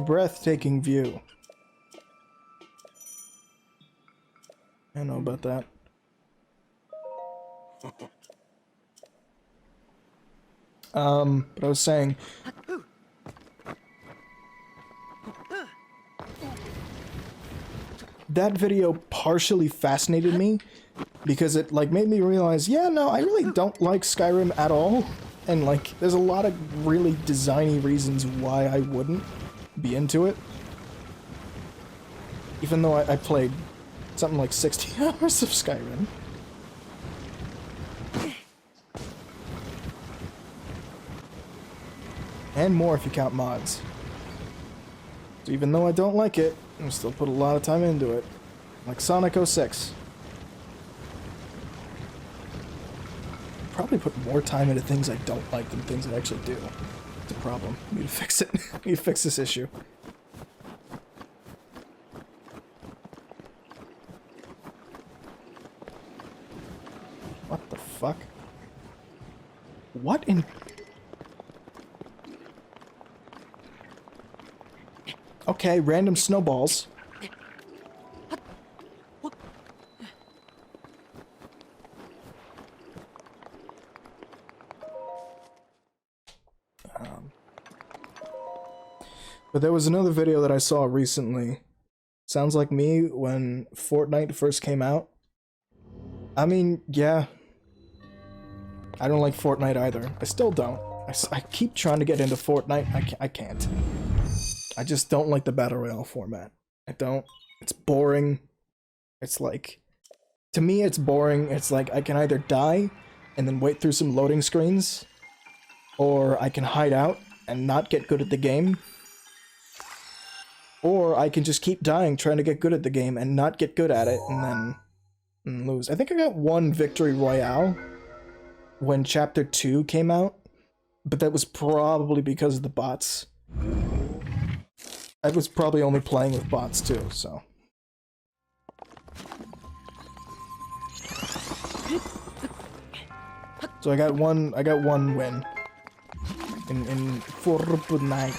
S1: Breathtaking view. I don't know about that. But I was saying... that video partially fascinated me because it like made me realize, yeah, no, I really don't like Skyrim at all, and like there's a lot of really designy reasons why I wouldn't be into it, even though I played something like 60 hours of Skyrim. And more if you count mods. So even though I don't like it, I still put a lot of time into it. Like Sonic 06. Probably put more time into things I don't like than things I actually do. It's a problem. I need to fix it. I need to fix this issue. What the fuck? What in... okay, random snowballs. But there was another video that I saw recently. Sounds like me when Fortnite first came out. I mean, yeah. I don't like Fortnite either. I still don't. I keep trying to get into Fortnite. I can't. I just don't like the Battle Royale format. I don't. It's boring. It's like... to me, it's boring. It's like I can either die and then wait through some loading screens, or I can hide out and not get good at the game, or I can just keep dying trying to get good at the game and not get good at it and then lose. I think I got one victory royale when Chapter 2 came out, but that was probably because of the bots. I was probably only playing with bots too, so. So I got one win in Fortnite.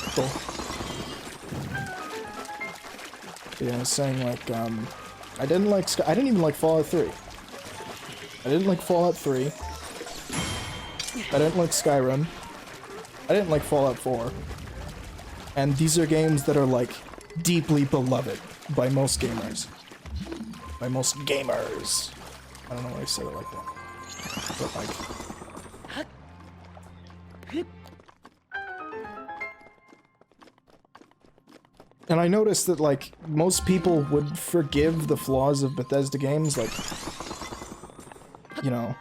S1: Yeah, I was saying like I didn't even like Fallout 3. I didn't like Fallout 3. I didn't like Skyrim. I didn't like Fallout 4. And these are games that are like deeply beloved by most gamers. By most gamers. I don't know why I said it like that. But like and I noticed that, like, most people would forgive the flaws of Bethesda games, like, you know,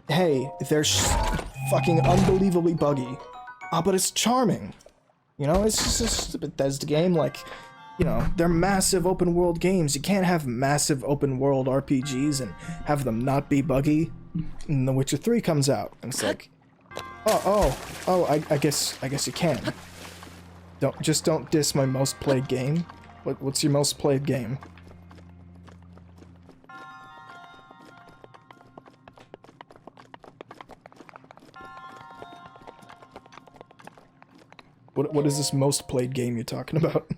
S1: hey, they're fucking unbelievably buggy, but it's charming, you know, it's just a Bethesda game, like, you know, they're massive open world games, you can't have massive open world RPGs and have them not be buggy, and The Witcher 3 comes out, and it's like, I guess you can. Don't diss my most played game. What's your most played game? What is this most played game you're talking about?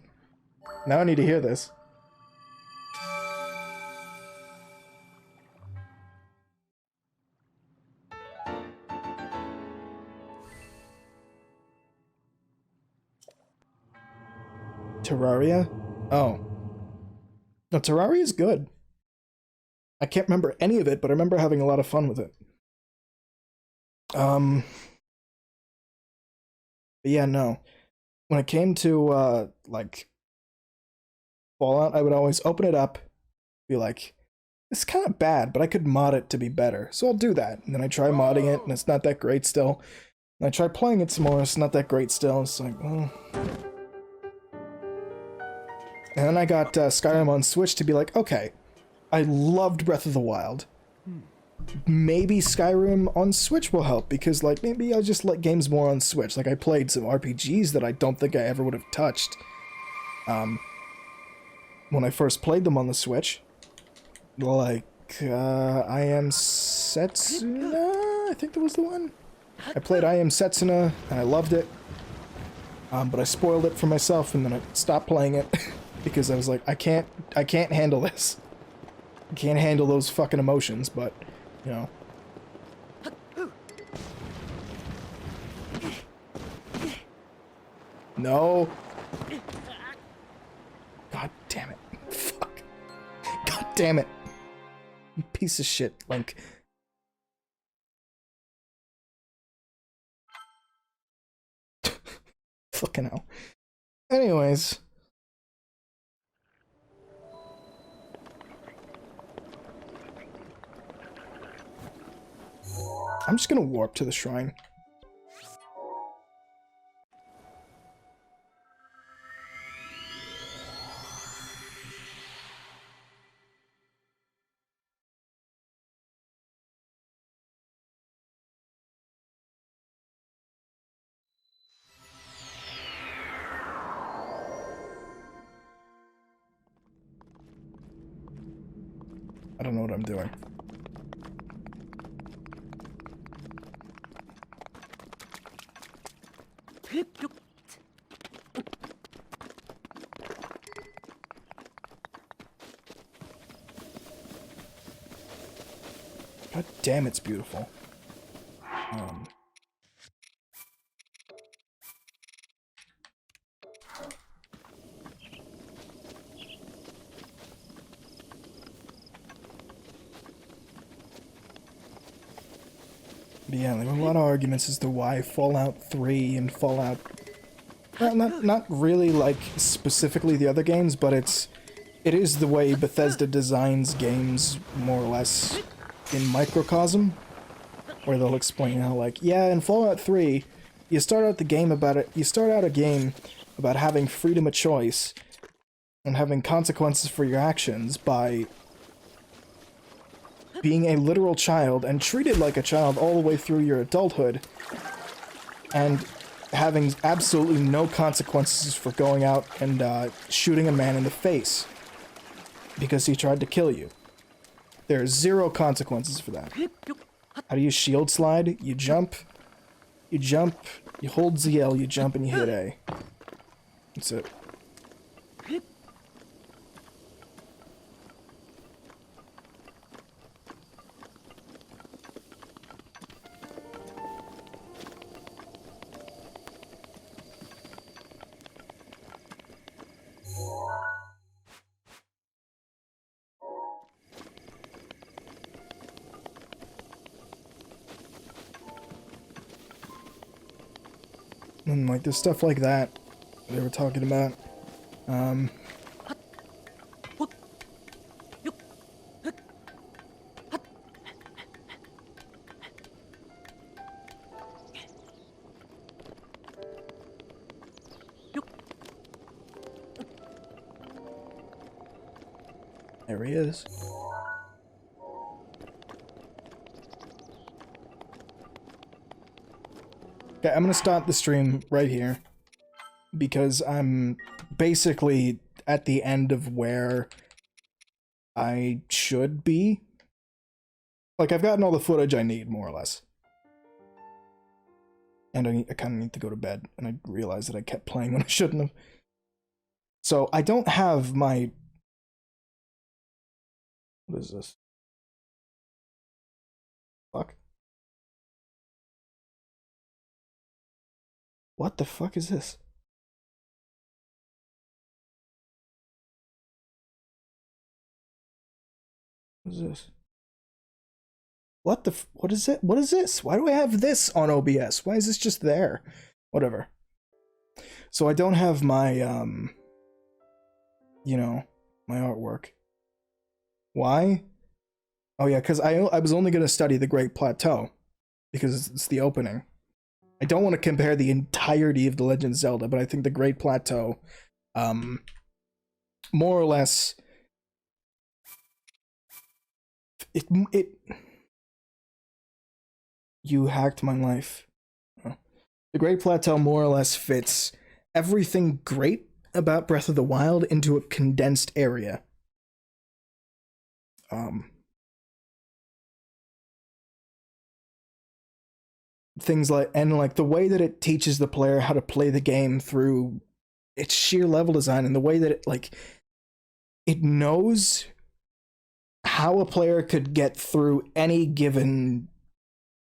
S1: Now I need to hear this. Terraria? Oh. No, Terraria is good. I can't remember any of it, but I remember having a lot of fun with it. But yeah, no. When it came to, like, Fallout, I would always open it up, be like, it's kind of bad, but I could mod it to be better, so I'll do that. And then I try modding it, and it's not that great still. And I try playing it some more, it's not that great still. It's like, oh. And then I got Skyrim on Switch to be like, okay, I loved Breath of the Wild. Maybe Skyrim on Switch will help, because, like, maybe I'll just like games more on Switch. Like, I played some RPGs that I don't think I ever would have touched when I first played them on the Switch. Like, I Am Setsuna? I think that was the one. I played I Am Setsuna, and I loved it. But I spoiled it for myself, and then I stopped playing it. Because I was like, I can't handle this. I can't handle those fucking emotions, but, you know. No. God damn it. Fuck. God damn it. You piece of shit, Link. Fucking hell. Anyways. I'm just gonna warp to the shrine. I don't know what I'm doing. God damn, it's beautiful. But yeah, there were a lot of arguments as to why Fallout 3 and Fallout... Not really, like, specifically the other games, but it is the way Bethesda designs games, more or less, in microcosm, where they'll explain how, like, yeah, in Fallout 3, you start out a game about having freedom of choice, and having consequences for your actions by being a literal child and treated like a child all the way through your adulthood. And having absolutely no consequences for going out and shooting a man in the face because he tried to kill you. There are 0 consequences for that. How do you shield slide? You jump, you hold ZL, you jump, and you hit A. That's it. And like there's stuff like that they were talking about. There he is. Okay, I'm gonna stop the stream right here because I'm basically at the end of where I should be. Like, I've gotten all the footage I need, more or less. And I kind of need to go to bed, and I realized that I kept playing when I shouldn't have. So, I don't have my... What is this? Fuck. What the fuck is this? What is this? What the what is it? What is this? Why do I have this on OBS? Why is this just there? Whatever. So I don't have my, you know, my artwork. Why? Oh yeah, because I was only going to study the Great Plateau, because it's the opening. I don't want to compare the entirety of The Legend of Zelda, but I think the Great Plateau, more or less, it you hacked my life. The Great Plateau more or less fits everything great about Breath of the Wild into a condensed area. Things like, and like the way that it teaches the player how to play the game through its sheer level design, and the way that it, like, it knows how a player could get through any given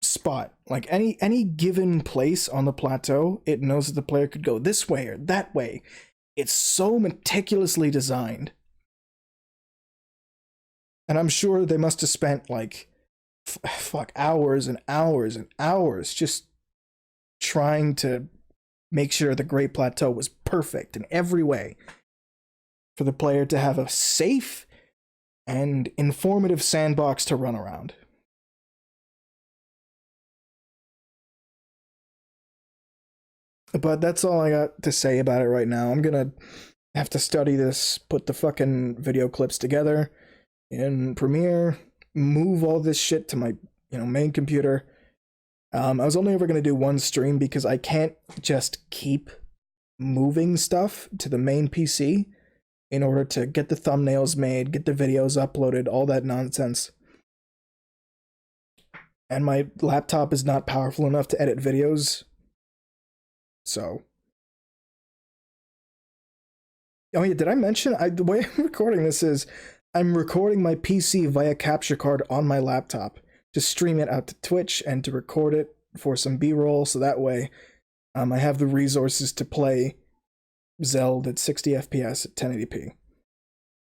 S1: spot, like any given place on the plateau. It knows that the player could go this way or that way. It's so meticulously designed, and I'm sure they must have spent like fuck hours and hours and hours just trying to make sure the Great Plateau was perfect in every way for the player to have a safe and informative sandbox to run around. But that's all I got to say about it right now. I'm gonna have to study this, put the fucking video clips together in Premiere, move all this shit to my, main computer. I was only ever gonna do one stream because I can't just keep moving stuff to the main PC in order to get the thumbnails made, get the videos uploaded, all that nonsense. And my laptop is not powerful enough to edit videos. So. Oh yeah, did I mention, the way I'm recording this is, I'm recording my PC via capture card on my laptop to stream it out to Twitch and to record it for some B-roll, so that way I have the resources to play Zelda at 60 FPS at 1080p.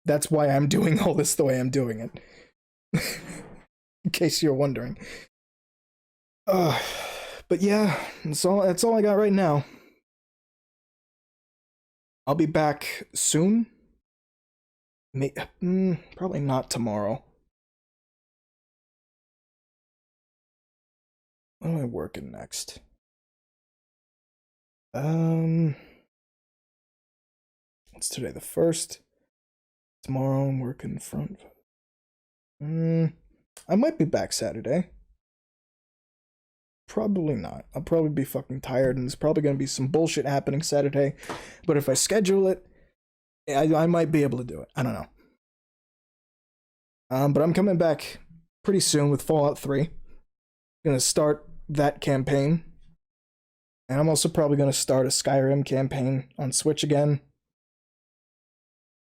S1: That's why I'm doing all this the way I'm doing it. In case you're wondering. But yeah, that's all I got right now. I'll be back soon. Probably not tomorrow. When am I working next? It's today the 1st. Tomorrow I'm working front. I might be back Saturday. Probably not. I'll probably be fucking tired, and there's probably gonna be some bullshit happening Saturday. But if I schedule it, I might be able to do it. I don't know. But I'm coming back pretty soon with Fallout 3. Gonna start that campaign. And I'm also probably gonna start a Skyrim campaign on Switch again.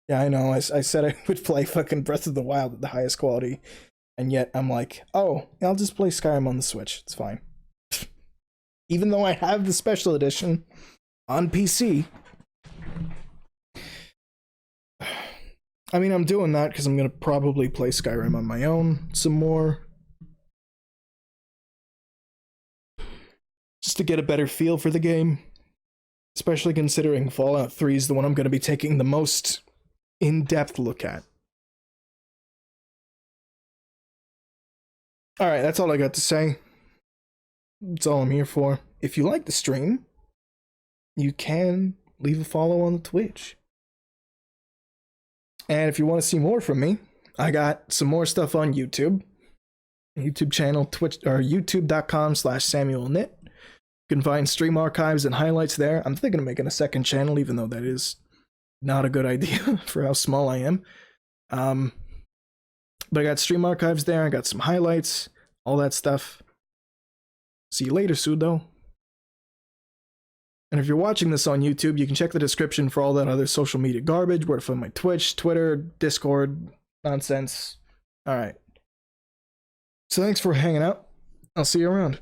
S1: Yeah, I know, I said I would play fucking Breath of the Wild at the highest quality, and yet I'm like, oh, I'll just play Skyrim on the Switch, it's fine. Even though I have the special edition on PC. I mean, I'm doing that because I'm gonna probably play Skyrim on my own some more. Just to get a better feel for the game. Especially considering Fallout 3 is the one I'm gonna be taking the most in-depth look at. Alright, that's all I got to say. That's all I'm here for. If you like the stream, you can leave a follow on the Twitch. And if you want to see more from me, I got some more stuff on YouTube. YouTube channel, Twitch, or youtube.com/SamuelKnytt. You can find stream archives and highlights there. I'm thinking of making a second channel, even though that is not a good idea for how small I am. But I got stream archives there, I got some highlights, all that stuff. See you later, Sudo. And if you're watching this on YouTube, you can check the description for all that other social media garbage, where to find my Twitch, Twitter, Discord, nonsense. Alright. So thanks for hanging out. I'll see you around.